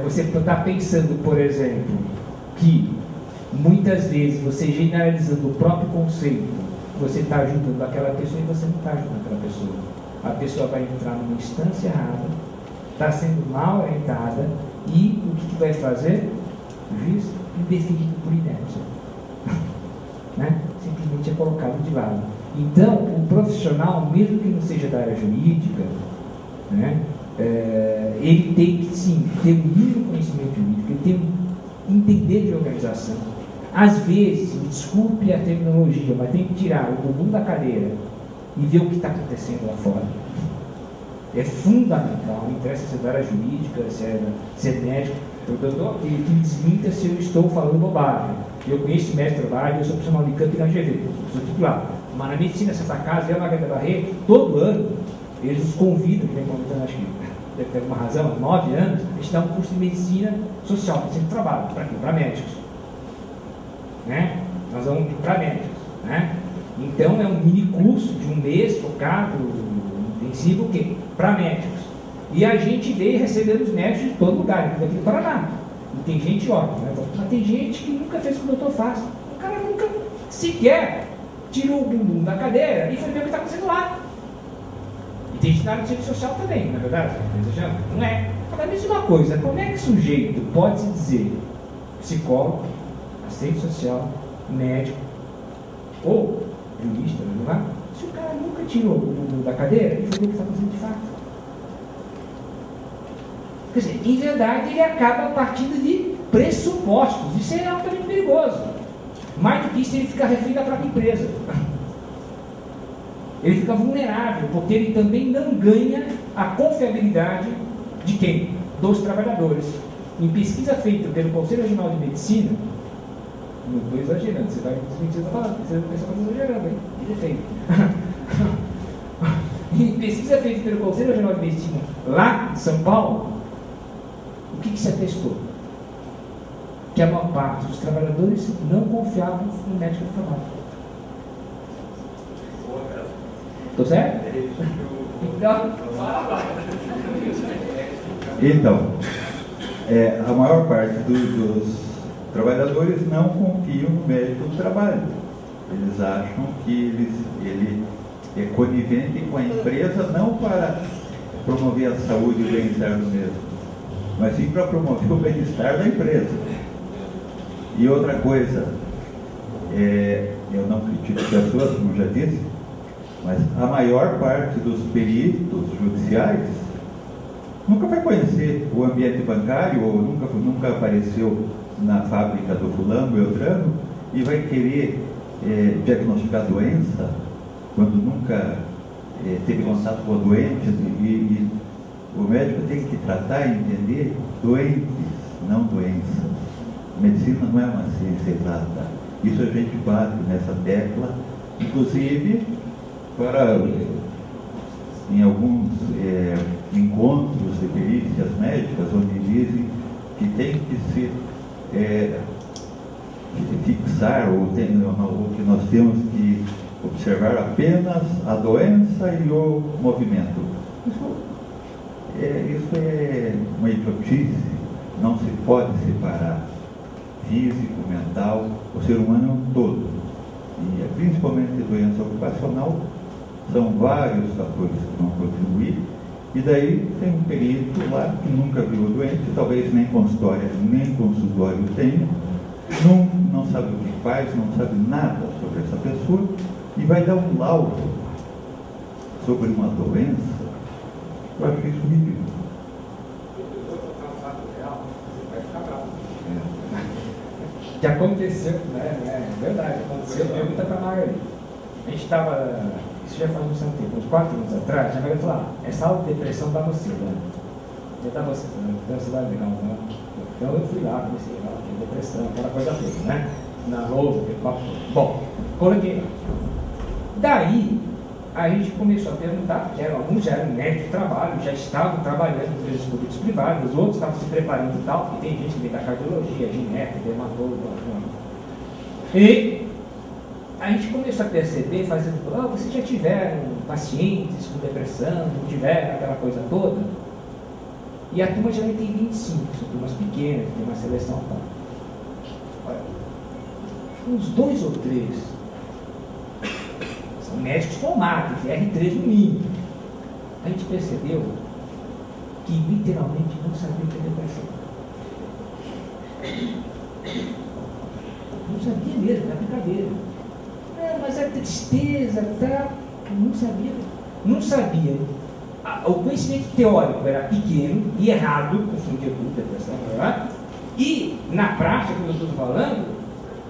S2: Você está pensando, por exemplo, que muitas vezes você generalizando o próprio conceito, você está ajudando aquela pessoa e você não está ajudando aquela pessoa. A pessoa vai entrar numa instância errada, está sendo mal orientada, e o que vai fazer? O juiz indefinido por inércia, né? Simplesmente é colocado de lado. Então, o profissional, mesmo que não seja da área jurídica, né, ele tem que sim ter um mínimo conhecimento jurídico, ele tem um entender de organização. Às vezes, me desculpe a terminologia, mas tem que tirar o bumbum da cadeira e ver o que está acontecendo lá fora. É fundamental, não interessa se é da área jurídica, se é médico. Que me desminta se eu estou falando bobagem. Eu conheço médico de trabalho, eu sou profissional de campo e na GV, sou titular. Mas na medicina Santa Casa, eu e a Margarida Barreto, todo ano, eles nos convidam, que vem comentando, acho que deve ter alguma razão, há 9 anos, a gente dá um curso de medicina social, medicina de trabalho, para quê? Para médicos. Né? Nós vamos para médicos. Né? Então é um mini curso de um mês focado, intensivo, o quê? Para médicos. E a gente veio recebendo os médicos de todo lugar, aqui do Paraná. E tem gente ótima, né? Mas tem gente que nunca fez o que o doutor faz. O cara nunca sequer tirou o bumbum da cadeira e foi ver o que está acontecendo lá. E tem gente na área do serviço social também, na verdade. Não é. Agora, me diz uma coisa, como é que sujeito pode se dizer psicólogo, assistente social, médico ou jurista, não é? Se o cara nunca tirou o bumbum da cadeira e foi ver o que está acontecendo de fato? Quer dizer, em verdade, ele acaba partindo de pressupostos. Isso é altamente perigoso. Mais do que isso, ele fica refém da própria empresa. Ele fica vulnerável, porque ele também não ganha a confiabilidade de quem? Dos trabalhadores. Em pesquisa feita pelo Conselho Regional de Medicina, não estou exagerando, você vai desmentir essa palavra, você não pensa que eu estou exagerando, hein? De defeito. Em pesquisa feita pelo Conselho Regional de Medicina, lá em São Paulo, o que se atestou? Que a maior parte dos trabalhadores não confiavam no médico formado. Estou certo?
S4: Então, a maior parte dos trabalhadores não confiam no médico do trabalho. Eles acham que ele é conivente com a empresa não para promover a saúde e o bem-estar do mesmo, mas sim para promover o bem-estar da empresa. E outra coisa, eu não critico pessoas, como já disse, mas a maior parte dos peritos judiciais nunca vai conhecer o ambiente bancário, ou nunca apareceu na fábrica do fulano, beltrano, e vai querer diagnosticar doença, quando nunca teve contato com o doente, e o médico tem que tratar e entender doentes, não doenças. Medicina não é uma ciência exata. Isso a gente bate nessa tecla, inclusive em alguns encontros de perícias médicas, onde dizem que tem que se fixar, ou que nós temos que observar apenas a doença e o movimento. Isso é uma idiotice. Não se pode separar físico, mental. O ser humano é um todo. E principalmente doença ocupacional, são vários fatores que vão contribuir. E daí tem um perito lá que nunca viu o doente, talvez nem consultório tenha, não sabe o que faz, não sabe nada sobre essa pessoa, e vai dar um laudo sobre uma doença. Eu acho isso ridículo.
S2: Que aconteceu, né? É verdade, aconteceu. Pergunta para a Margarida. A gente estava, isso já faz um certo tempo, uns 4 anos atrás, a Margarida falou: essa autodepressão dá você, né? Já dá você, né? Você vai legal, né? Então eu fui lá, comecei lá, depressão, aquela coisa toda, né? Na lousa, aquele papo todo. Bom, coloquei lá. Daí, a gente começou a perguntar, porque alguns já eram médicos de trabalho, já estavam trabalhando em empresas públicas e privadas, outros estavam se preparando e tal, e tem gente que vem da cardiologia, gineco, dermatólogo, e a gente começou a perceber, fazendo, vocês já tiveram pacientes com depressão, não tiveram aquela coisa toda? E a turma geralmente tem 25, são turmas pequenas, tem uma seleção tal. Olha, uns 2 ou 3 são médicos formados, R3 no mínimo. A gente percebeu que literalmente não sabia o que é depressão. Não sabia mesmo, era brincadeira. Mas a tristeza, tá? Não sabia. Não sabia. O conhecimento teórico era pequeno e errado, confundia tudo, depressão, e na prática, como eu estou falando,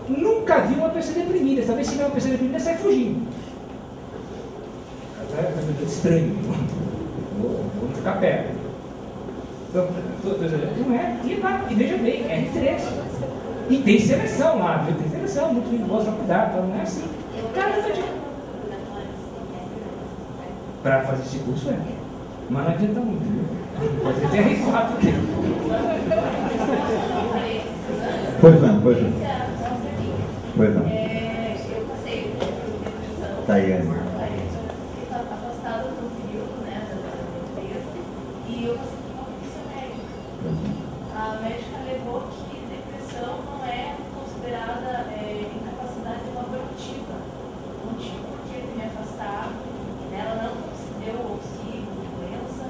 S2: nunca vi uma pessoa deprimida. Talvez se vê uma pessoa deprimida, sai fugindo. É estranho. Vamos ficar perto. Então, não é, e veja bem, é R3. E tem seleção lá, viu? Tem seleção, muito bem, gosta de cuidar, então não é assim. Caramba, para fazer esse curso mas não adianta muito, viu? Pode ter R4 aqui.
S4: Pois não. Pois não.
S8: Eu passei por depressão.
S4: Tayane.
S8: Afastada do período, né, da empresa. E eu a médica alegou que depressão não é considerada incapacidade laborativa. Não tinha por que me afastar. Ela não deu auxílio de doença.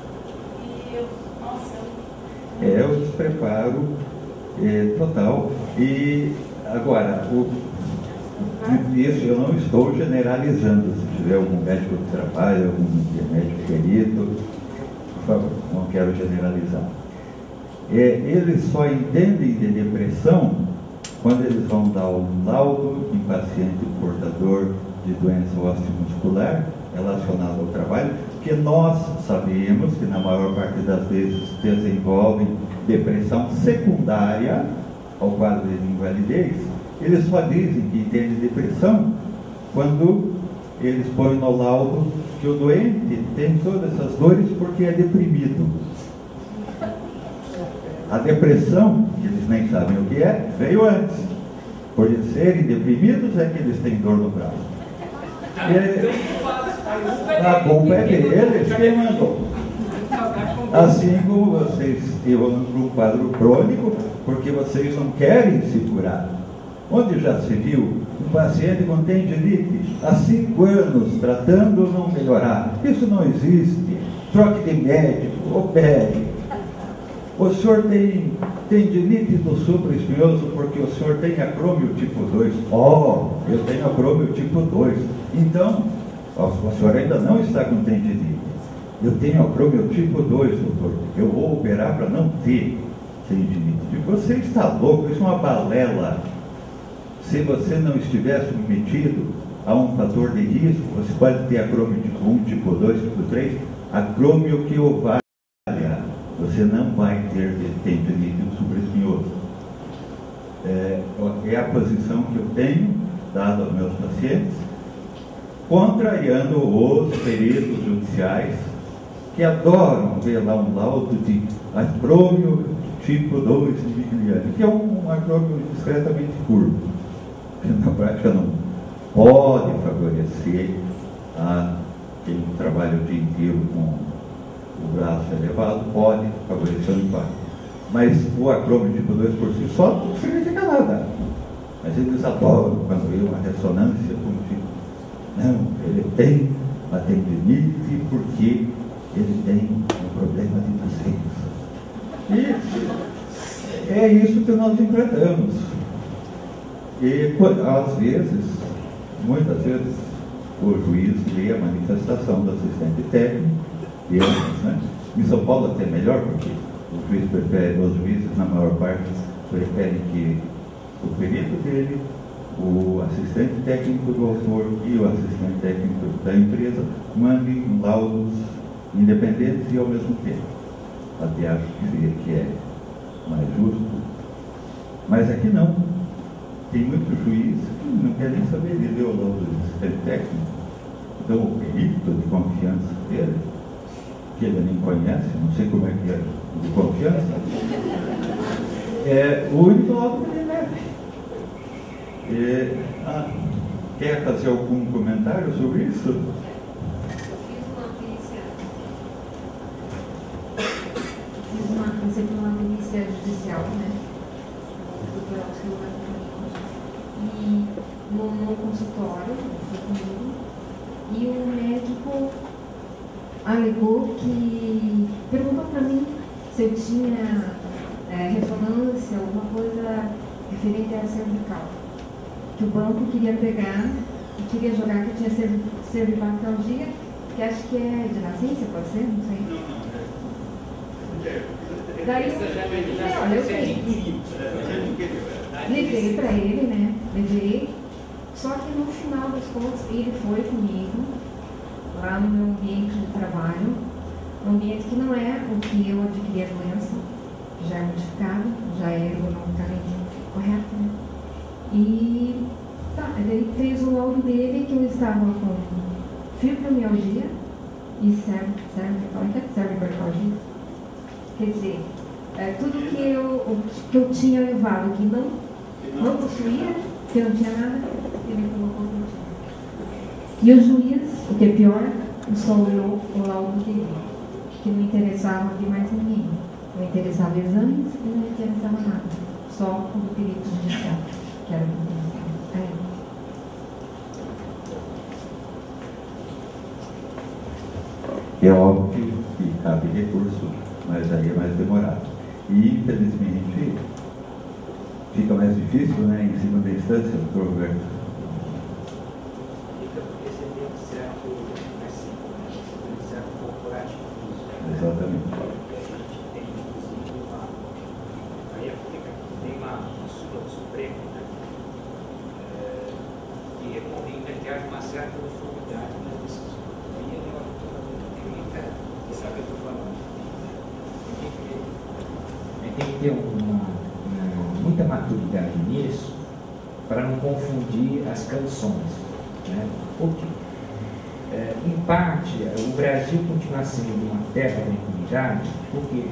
S8: E eu,
S4: É o despreparo total. E agora, isso eu não estou generalizando. Se tiver algum médico que trabalha, algum médico querido, por favor, não quero generalizar. Eles só entendem de depressão quando eles vão dar um laudo em paciente portador de doença osteomuscular relacionada ao trabalho, que nós sabemos que na maior parte das vezes desenvolvem depressão secundária ao quadro de invalidez. Eles só dizem que entendem depressão quando eles põem no laudo que o doente tem todas essas dores porque é deprimido. A depressão, que eles nem sabem o que é, veio antes. Por eles serem deprimidos é que eles têm dor no braço. A culpa é deles, quem mandou? Assim como vocês vão para um quadro crônico, porque vocês não querem se curar. Onde já se viu um paciente com tendinite há 5 anos tratando não melhorar? Isso não existe. Troque de médico, opere. O senhor tem tendinite do supraespinhoso porque o senhor tem acrômio tipo 2. Eu tenho acrômio tipo 2. Então, o senhor ainda não está com tendinite. Eu tenho acrômio tipo 2, doutor. Eu vou operar para não ter tendinite. Você está louco, isso é uma balela. Se você não estiver submetido a um fator de risco, você pode ter acrômio tipo 1, tipo 2, tipo 3, acrômio que o valha. Você não vai ter tendinite do supraespinhoso. É a posição que eu tenho dado aos meus pacientes, contrariando os peritos judiciais que adoram ver lá um laudo de acrômio tipo 2 de Vigliani, que é um acrômio discretamente curvo, que na prática não pode favorecer a quem trabalha o dia inteiro com o braço elevado, pode favorecer o impacto. Mas o acrômio tipo 2 por si só não significa nada. Mas eles adoram quando vê uma ressonância como tipo, não, ele tem uma tendinite porque ele tem um problema de nascença. E é isso que nós enfrentamos. E às vezes, muitas vezes, o juiz lê a manifestação do assistente técnico. Né? Em São Paulo até melhor, porque o juiz prefere, os juízes na maior parte preferem que o perito dele, o assistente técnico do autor e o assistente técnico da empresa mandem laudos independentes e ao mesmo tempo. Até acho que é mais justo. Mas aqui não. Tem muito juiz que não quer nem saber de ler o laudo do assistente técnico. Então o perito de confiança dele, que ele nem conhece, não sei como é que é, de confiança, é o único laudo que ele leve. Quer fazer algum comentário sobre isso?
S9: Fiz uma perícia judicial, né? E no consultório, e o médico alegou que perguntou para mim se eu tinha ressonância, alguma coisa referente à cervical, que o banco queria pegar e queria jogar que eu tinha cervicalgia, que acho que é de nascença, pode ser? Não sei. Daí eu falei, olha, eu levei para ele, né? Levei, só que no final das contas ele foi comigo lá no meu ambiente de trabalho, um ambiente que não é o que eu adquiri a doença, já é modificado, já é ergonomicamente correto, né? E tá, ele fez o laudo dele que eu estava com fibromialgia e cervicalgia. Quer dizer, tudo que eu tinha levado que não possuía, que não tinha nada, ele colocou que eu tinha. E o juiz, o que é pior, só olhou o laudo dele, que não interessava de mais ninguém. Não interessava exames e não interessava nada. Só o perito judicial, que era o que interessava.
S4: É óbvio que cabe recurso, mas aí é mais demorado. E, infelizmente, fica mais difícil, né, em segunda instância, doutor Roberto?
S2: Fica porque você tem um certo, um certo corporativismo.
S4: Exatamente.
S2: E a gente tem, inclusive, aí tem uma súmula do Supremo, né, que recomenda que haja uma certa uniformidade nas decisões. Sabe o que eu estou falando? Tem que ter muita maturidade nisso para não confundir as canções, né? Porque, em parte, o Brasil continua sendo uma terra da impunidade, porque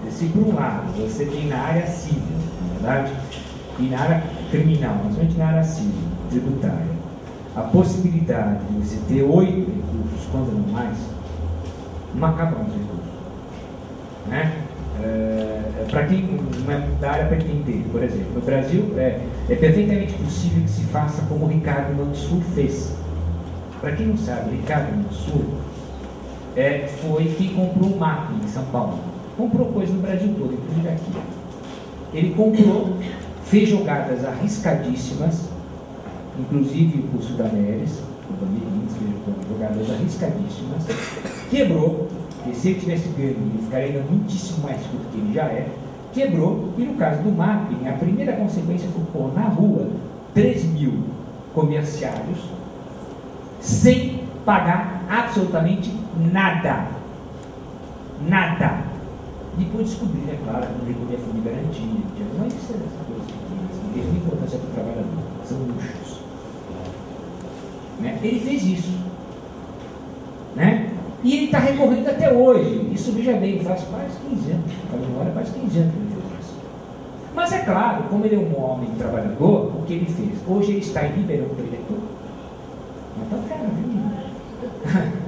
S2: se por um lado você tem na área civil, na verdade, e na área criminal, mas somente na área civil, tributária, a possibilidade de você ter 8 recursos, quando não mais, não acabam os recursos, né? Para quem não é da área, para quem entende, por exemplo, no Brasil é perfeitamente possível que se faça como o Ricardo Mansur fez. Para quem não sabe, Ricardo Mansur foi quem comprou o MAP em São Paulo. Comprou coisa no Brasil todo, inclusive aqui. Ele comprou, fez jogadas arriscadíssimas, inclusive o Sudameris, o Bandeirinhos, fez jogadas arriscadíssimas, quebrou. E se ele tivesse ganho, ele ficaria ainda muitíssimo mais curto que ele já quebrou, e no caso do mapping, a primeira consequência foi pôr na rua 3.000 comerciários sem pagar absolutamente nada. Nada. Depois descobri, é claro, que não recolhia fundo de garantia, mas isso é essa coisa que não tem importância para o trabalhador, são luxos. Né? Ele fez isso. Né? E ele está recorrendo até hoje. Isso, veja bem, faz quase 15 anos. Faz 15 anos que ele fez isso. Mas é claro, como ele é um homem trabalhador, o que ele fez? Hoje ele está em Ribeirão Preto, na tua terra, viu?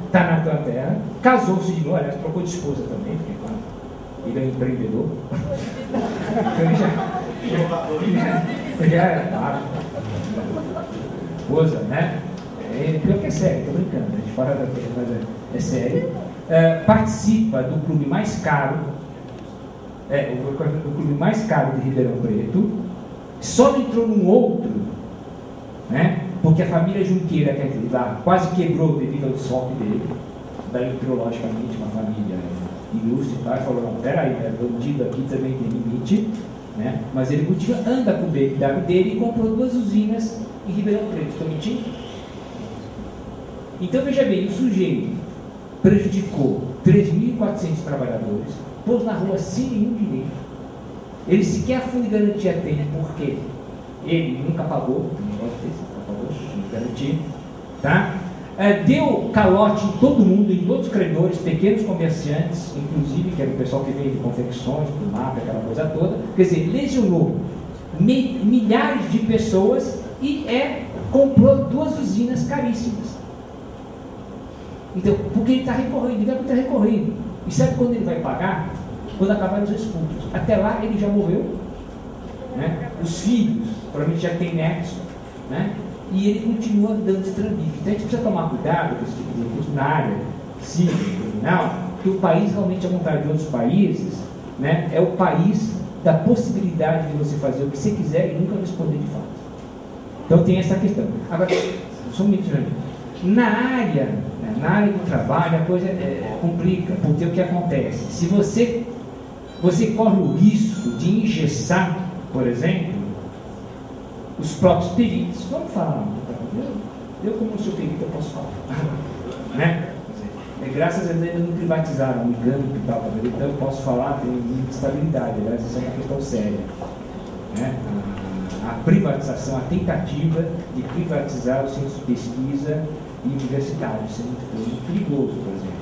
S2: Está na tua terra, casou-se de novo, aliás, trocou de esposa também, porque claro, ele é um empreendedor. Então já é claro. Esposa, né? Pior que é sério, estou brincando, a gente fala da terra, mas é sério. Participa do clube mais caro, do clube mais caro de Ribeirão Preto, só não entrou num outro, né? Porque a família Junqueira, quer dizer, lá quase quebrou devido ao desfoque dele. Daí entrou, logicamente, uma família ilustre e tal, e falou: não, peraí, né, bandido aqui também tem limite, né? Mas ele continua, anda com o BMW dele e comprou 2 usinas em Ribeirão Preto. Estou mentindo? Então, veja bem, o sujeito prejudicou 3.400 trabalhadores, pôs na rua sem nenhum direito. Ele sequer a fundo de garantia tem, porque ele nunca pagou, fundo de garantia, tá? Deu calote em todo mundo, em todos os credores, pequenos comerciantes, inclusive, que era o pessoal que veio de confecções, do mapa, aquela coisa toda. Quer dizer, lesionou milhares de pessoas e comprou 2 usinas caríssimas. Então, porque ele está recorrendo, ele está recorrendo. E sabe quando ele vai pagar? Quando acabar os expulsos. Até lá ele já morreu, né? Os filhos, provavelmente já tem netos, né? E ele continua dando estrambique. Então a gente precisa tomar cuidado com esse tipo de recurso na área civil e criminal, porque o país, realmente, ao contrário de outros países, né, é o país da possibilidade de você fazer o que você quiser e nunca responder de fato. Então tem essa questão. Agora, só um minuto. Na área do trabalho, a coisa complica, porque o que acontece? Se você corre o risco de engessar, por exemplo, os próprios peritos. Vamos falar, eu como sou perito, eu posso falar. Né? Graças a Deus ainda não privatizaram o IGAMP e tal, então eu posso falar, tem muita estabilidade, aliás, isso é uma questão séria. Né? A privatização, a tentativa de privatizar o centro de pesquisa e universitário, isso é muito perigoso, por exemplo.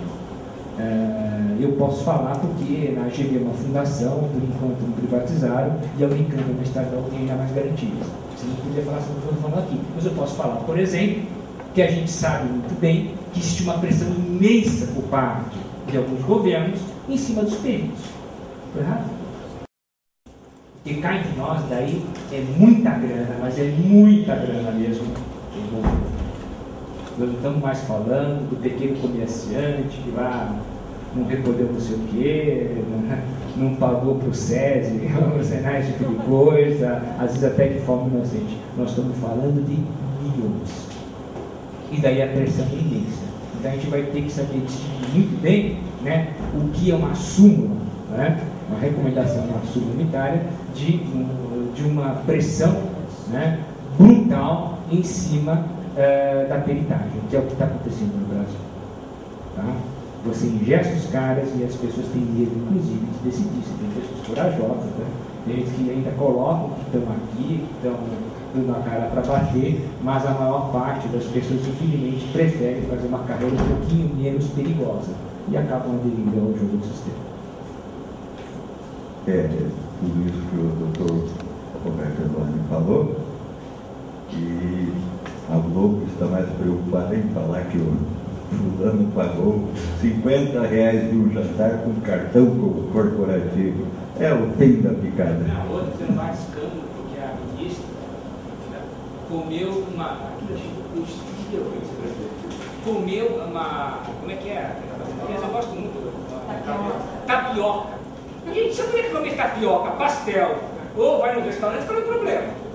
S2: Eu posso falar porque na AGV é uma fundação, por enquanto não privatizaram, e a Unicamp é uma estatal que tem ainda mais garantias. Você não podia falar sobre o que eu estou falando aqui. Mas eu posso falar, por exemplo, que a gente sabe muito bem que existe uma pressão imensa por parte de alguns governos em cima dos peritos. Estou errado? Porque cá entre nós, daí, é muita grana, mas é muita grana mesmo. Nós não estamos mais falando do pequeno comerciante que lá não recolheu não sei o quê, não pagou para o SESI, esse tipo de coisa, às vezes até de forma inocente. Nós estamos falando de milhões. E daí a pressão é imensa. Então a gente vai ter que saber distinguir muito bem, né, o que é uma súmula, né, uma recomendação, uma súmula unitária de uma pressão, né, brutal em cima da peritagem, que é o que está acontecendo no Brasil. Tá? Você ingesta os caras e as pessoas têm medo, inclusive, de decidir. Você tem pessoas corajosas, né? Tem gente que ainda colocam que estão aqui, que estão dando a cara para bater, mas a maior parte das pessoas, infelizmente, prefere fazer uma carreira um pouquinho menos perigosa e acabam aderindo ao jogo do sistema.
S4: Tudo isso que o doutor Roberto Eloni falou, e a Globo está mais preocupada em falar que o fulano pagou R$50 de um jantar com cartão corporativo. É o fim da picada.
S2: Na outra, você não vai escândalo, porque a ministra, né, comeu uma. Comeu uma. Como é que é? Eu gosto muito. Tapioca. Gente, você podia comer tapioca, pastel, ou vai no restaurante, qual é o problema?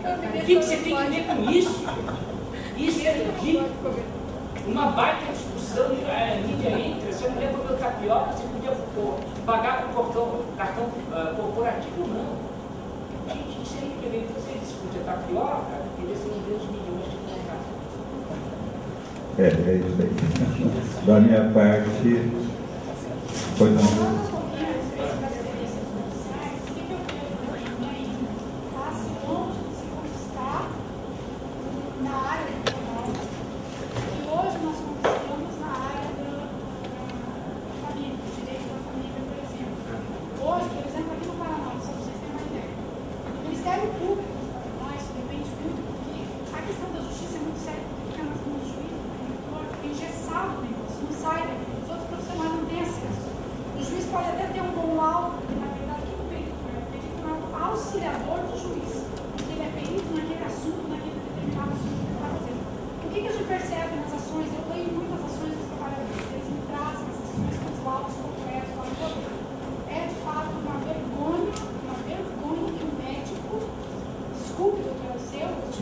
S2: O que você tem que ver com isso? Isso é ridículo. Uma baita discussão, a mídia entra, se a mulher comeu tapioca, você podia pagar com cartão corporativo, não. Gente, isso aí que vem que você discute a tapioca, porque você não vê os milhões de contratos.
S4: É isso aí. Da minha parte, foi não.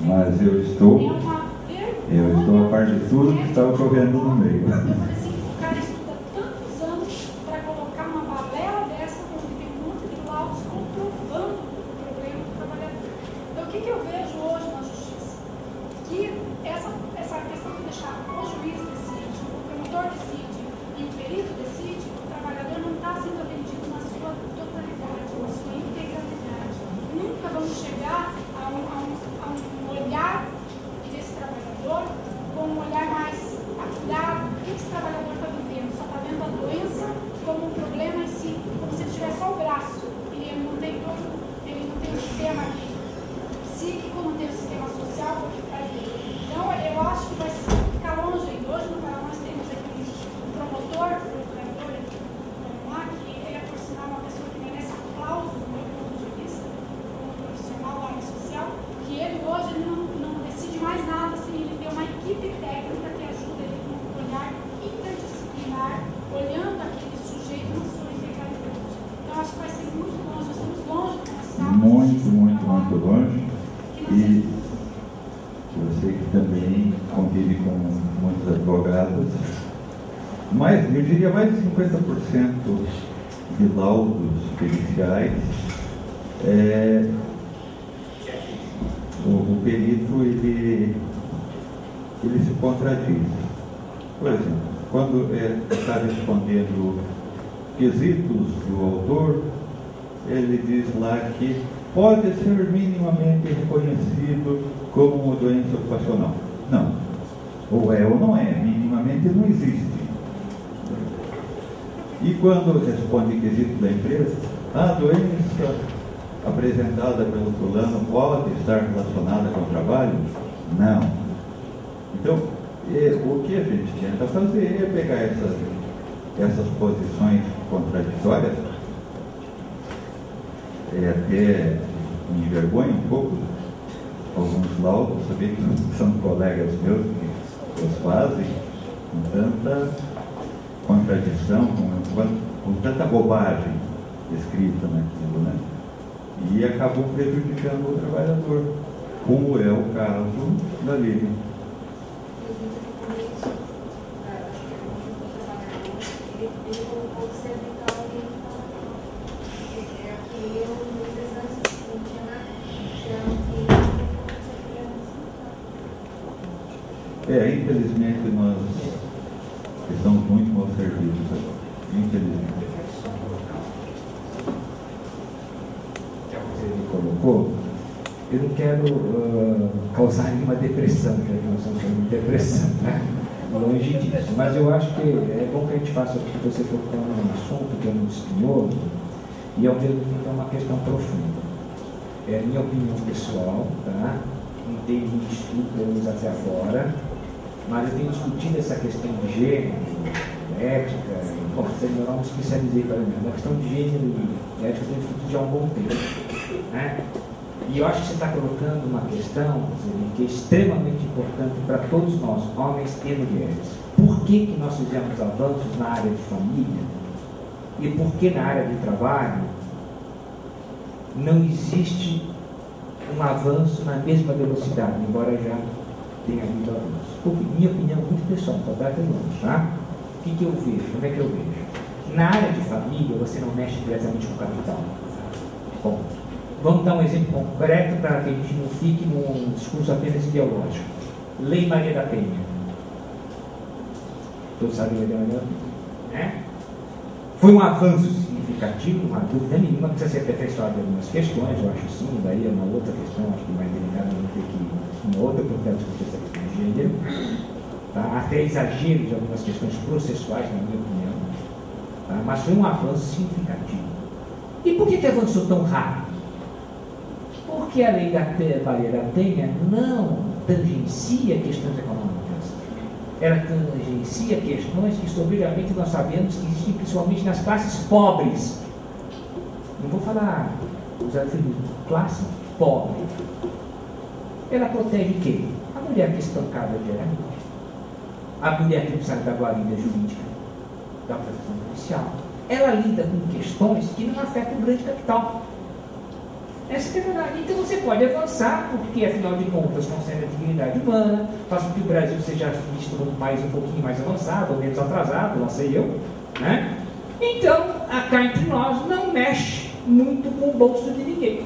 S4: Mas eu estou a par de tudo que está ocorrendo no meio.
S7: O cara estuda tantos anos para colocar uma balela dessa, onde tem um monte de laudos comprovando o problema do trabalhador. Então, o que eu vejo hoje na justiça? Que essa questão de deixar o juiz decide, o promotor decide e o perito decide, o trabalhador não está sendo atendido na sua totalidade, na sua integralidade. Nunca vamos chegar a um olhar desse trabalhador com um olhar mais apurado. O que esse trabalhador está vivendo? Só está vendo a doença como um problema em si, como se ele tivesse só o braço. Ele não tem o sistema psíquico, não tem o sistema social para ele. Então, eu acho que vai ficar longe ainda. Hoje no Paraná nós temos aqui um promotor, procurador lá, que ele é, por sinal, uma pessoa que merece aplausos do meu ponto de vista, como profissional da área social, que ele hoje não decide mais nada sem ele ter uma equipe técnica que ajuda ele com um olhar interdisciplinar, olhando aquele sujeito na sua integralidade. Então, acho que vai ser muito longe, nós estamos longe de começar.
S4: Muito longe. E você que também convive com muitos advogados, mas eu diria mais de 50% de laudos periciais, o perito ele se contradiz. Por exemplo, quando está respondendo quesitos do autor, ele diz lá que pode ser minimamente reconhecido como uma doença ocupacional. Não. Ou é ou não é. Minimamente não existe. E quando responde quesito da empresa, a doença apresentada pelo fulano pode estar relacionada com o trabalho? Não. Então, o que a gente tenta fazer é pegar essas posições contraditórias até me envergonha um pouco alguns laudos, saber que são colegas meus que os fazem com tanta contradição, com tanta bobagem escrita naquilo, né? E acabou prejudicando o trabalhador, como é o caso da Lívia. Infelizmente nós estamos muito mal servidos agora. Infelizmente.
S2: Já que você me colocou, eu não quero causar nenhuma depressão, já que nós estamos falando de depressão, né? Longe disso. Mas eu acho que é bom que a gente faça, porque você tocou num assunto que é muito espinhoso e ao mesmo tempo é uma questão profunda. É a minha opinião pessoal, tá? Não tem muito estudo, pelo menos até agora, mas eu tenho discutido essa questão de gênero, ética, bom, eu não me especializei para mim, mas a questão de gênero e ética eu tenho discutido já há um bom tempo, né? E eu acho que você está colocando uma questão que é extremamente importante para todos nós, homens e mulheres. Por que nós fizemos avanços na área de família e por que na área de trabalho não existe um avanço na mesma velocidade, embora já tenha havido avanço? Minha opinião muito pessoal, para dar longe, tá? O que eu vejo? Como é que eu vejo? Na área de família, você não mexe diretamente com o capital. Bom, vamos dar um exemplo concreto para que a gente não fique num discurso apenas ideológico. Lei Maria da Penha. Todos sabem a Lei Maria da Penha, né? Foi um avanço significativo, não há dúvida nenhuma, precisa ser aperfeiçoado em algumas questões, eu acho sim, daí é uma outra questão, acho que mais delicada, vamos ter que uma outra oportunidade de discutir essa questão de gênero, tá? Até exagero de algumas questões processuais, na minha opinião, tá? Mas foi um avanço significativo. E por que avançou tão rápido? Porque a Lei da Maria da Penha não tangencia questões econômicas. Ela tangencia questões que, sobrevivamente, nós sabemos que existem principalmente nas classes pobres. Não vou falar os eufemismos, classe pobre. Ela protege quem? A mulher que é espancada diariamente. A mulher que precisa da guarida jurídica, da proteção policial. Ela lida com questões que não afetam o grande capital. Essa é a verdade. Então você pode avançar, porque afinal de contas concerne a dignidade humana, faz com que o Brasil seja visto um pouquinho mais avançado, ou menos atrasado, não sei eu, né? Então, cá entre nós, não mexe muito com o bolso de ninguém,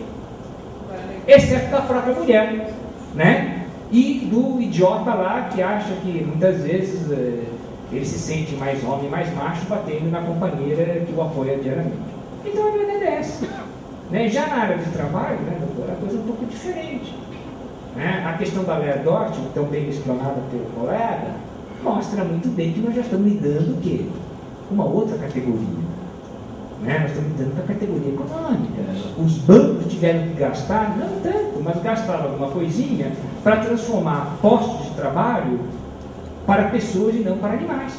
S2: exceto da própria mulher, né? E do idiota lá que acha que muitas vezes ele se sente mais homem, mais macho, batendo na companheira que o apoia diariamente. Então a verdade é essa. Né? Já na área de trabalho, né, doutora, a coisa é um pouco diferente. Né? A questão da Lei Dort, tão bem explanada pelo colega, mostra muito bem que nós já estamos lidando o quê? Com uma outra categoria. Né? Nós estamos lidando com a categoria econômica. Os bancos tiveram que gastar, não tanto, mas gastaram alguma coisinha para transformar postos de trabalho para pessoas e não para animais.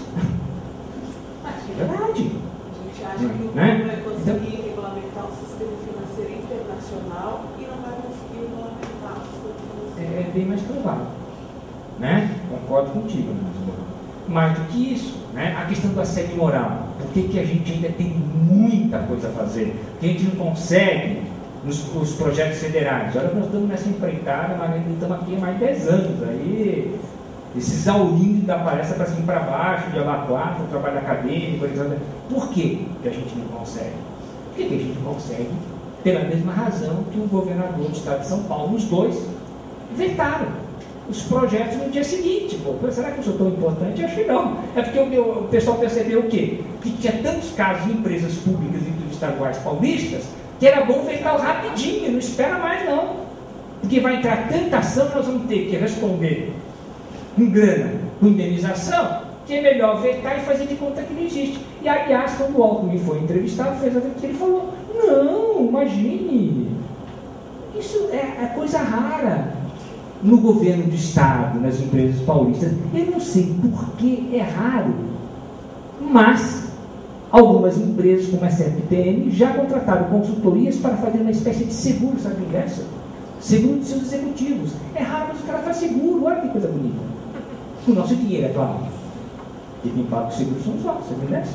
S2: É verdade.
S10: A gente acha que o
S2: né?
S10: mundo vai conseguir regulamentar o sistema financeiro internacional e não vai conseguir regulamentar o sistema financeiro.
S2: É bem mais provável. Né? Concordo contigo, mais do que isso, né? A questão do assédio moral. Por que a gente ainda tem muita coisa a fazer? Porque a gente não consegue nos projetos federais. Olha, nós estamos nessa empreitada, mas ainda estamos aqui há mais de 10 anos. Aí, esses aulinhos da palestra para cima e para baixo, de abacuar, o trabalho acadêmico, por que a gente não consegue? Por que a gente não consegue? Pela mesma razão que o governador do estado de São Paulo, os dois, vetaram os projetos no dia seguinte. Pô, será que eu sou tão importante? Eu acho que não. É porque o pessoal percebeu o quê? Que tinha tantos casos de empresas públicas e estaduais paulistas que era bom vetá-los rapidinho, não espera mais não. Porque vai entrar tanta ação, nós vamos ter que responder com grana, com indenização, que é melhor vetar e fazer de conta que não existe. E aliás, quando o Alckmin foi entrevistado, fez o que ele falou. Não, imagine. Isso é coisa rara no governo do estado, nas empresas paulistas. Eu não sei por que é raro, mas Algumas empresas, como a CFTM, já contrataram consultorias para fazer uma espécie de seguro, sabe, inversa? Seguro de seus executivos. É raro, mas o cara faz seguro, olha que coisa bonita. Com o nosso dinheiro, é claro. E quem paga o seguro são os nossos, sabe, inversa?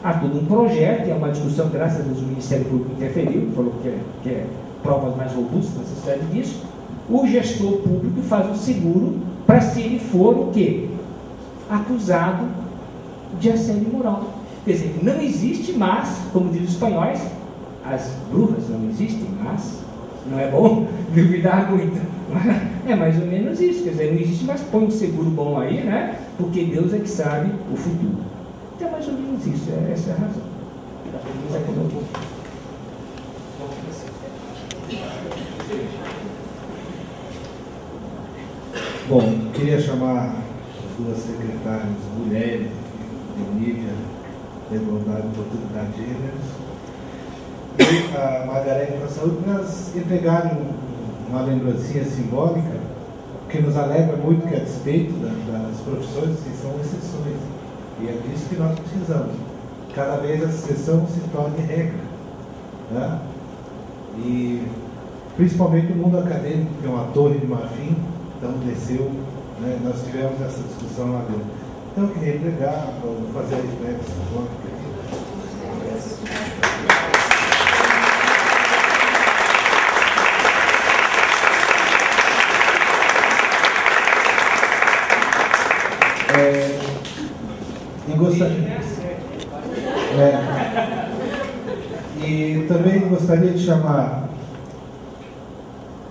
S2: Há todo um projeto, e é uma discussão, graças a Deus o Ministério Público interferiu, falou que quer provas mais robustas, necessidade disso. O gestor público faz um seguro para se ele for o quê? Acusado de assédio moral. Quer dizer, não existe, mas, como dizem os espanhóis, as bruxas não existem, mas não é bom duvidar muito. É mais ou menos isso, quer dizer, não existe, mas põe um seguro bom aí, né? Porque Deus é que sabe o futuro. Então é mais ou menos isso, essa é a razão.
S3: Bom, queria chamar as duas secretárias mulheres de mídia, de igualdade e oportunidade de gêneros, e a Margarete com a Saúde, para elas entregarem uma lembrancinha simbólica que nos alegra muito que, a despeito das profissões, que são exceções, e é disso que nós precisamos. Cada vez a exceção se torne regra, né? E principalmente o mundo acadêmico, que é uma torre de marfim, então desceu, né? Nós tivemos essa discussão lá dentro. Então eu queria entregar, fazer a entrega simbólica aqui. E também gostaria de chamar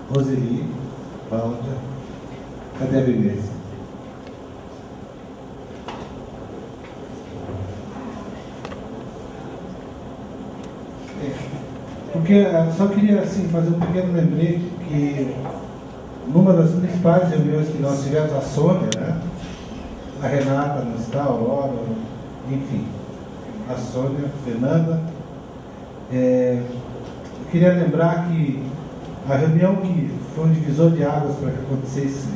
S3: Roseli, Cláudia, cadê a Veneza? Porque só queria assim, fazer um pequeno lembrete que numa das principais reuniões que nós tivemos, a Sônia, né? A Renata não está, a Aurora, enfim, a Sônia, a Fernanda. Eu queria lembrar que a reunião que foi um divisor de águas para que acontecesse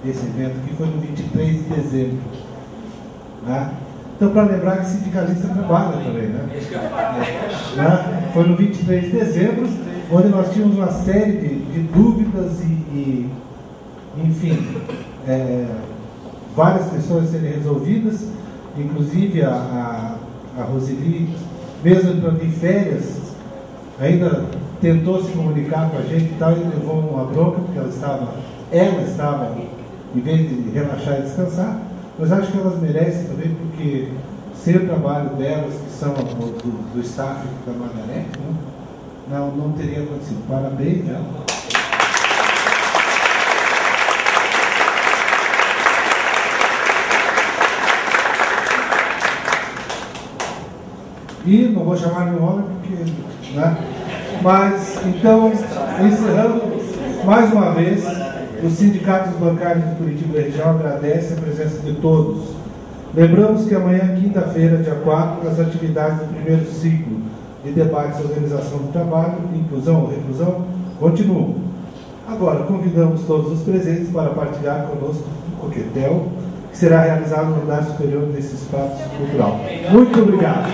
S3: esse evento aqui foi no 23 de dezembro. Né? Então, para lembrar que sindicalista trabalha também, né? Foi no 23 de dezembro, onde nós tínhamos uma série de dúvidas e enfim, várias questões a serem resolvidas, inclusive a Roseli, mesmo entrando em férias, ainda tentou se comunicar com a gente e tal, e levou uma bronca, porque ela estava, em vez de relaxar e descansar, mas acho que elas merecem também, porque sem o trabalho delas, que são do staff da Margarete, né, não teria acontecido. Parabéns, né? E não vou chamar meu nome porque, né? Mas, então, encerrando mais uma vez, os sindicatos bancários de Curitiba e região agradecem a presença de todos. Lembramos que amanhã, quinta-feira, dia 4, as atividades do primeiro ciclo de debates de organização do trabalho, inclusão ou reclusão, continuam. Agora, convidamos todos os presentes para partilhar conosco um coquetel, que será realizado no andar superior desse espaço cultural. Muito obrigado.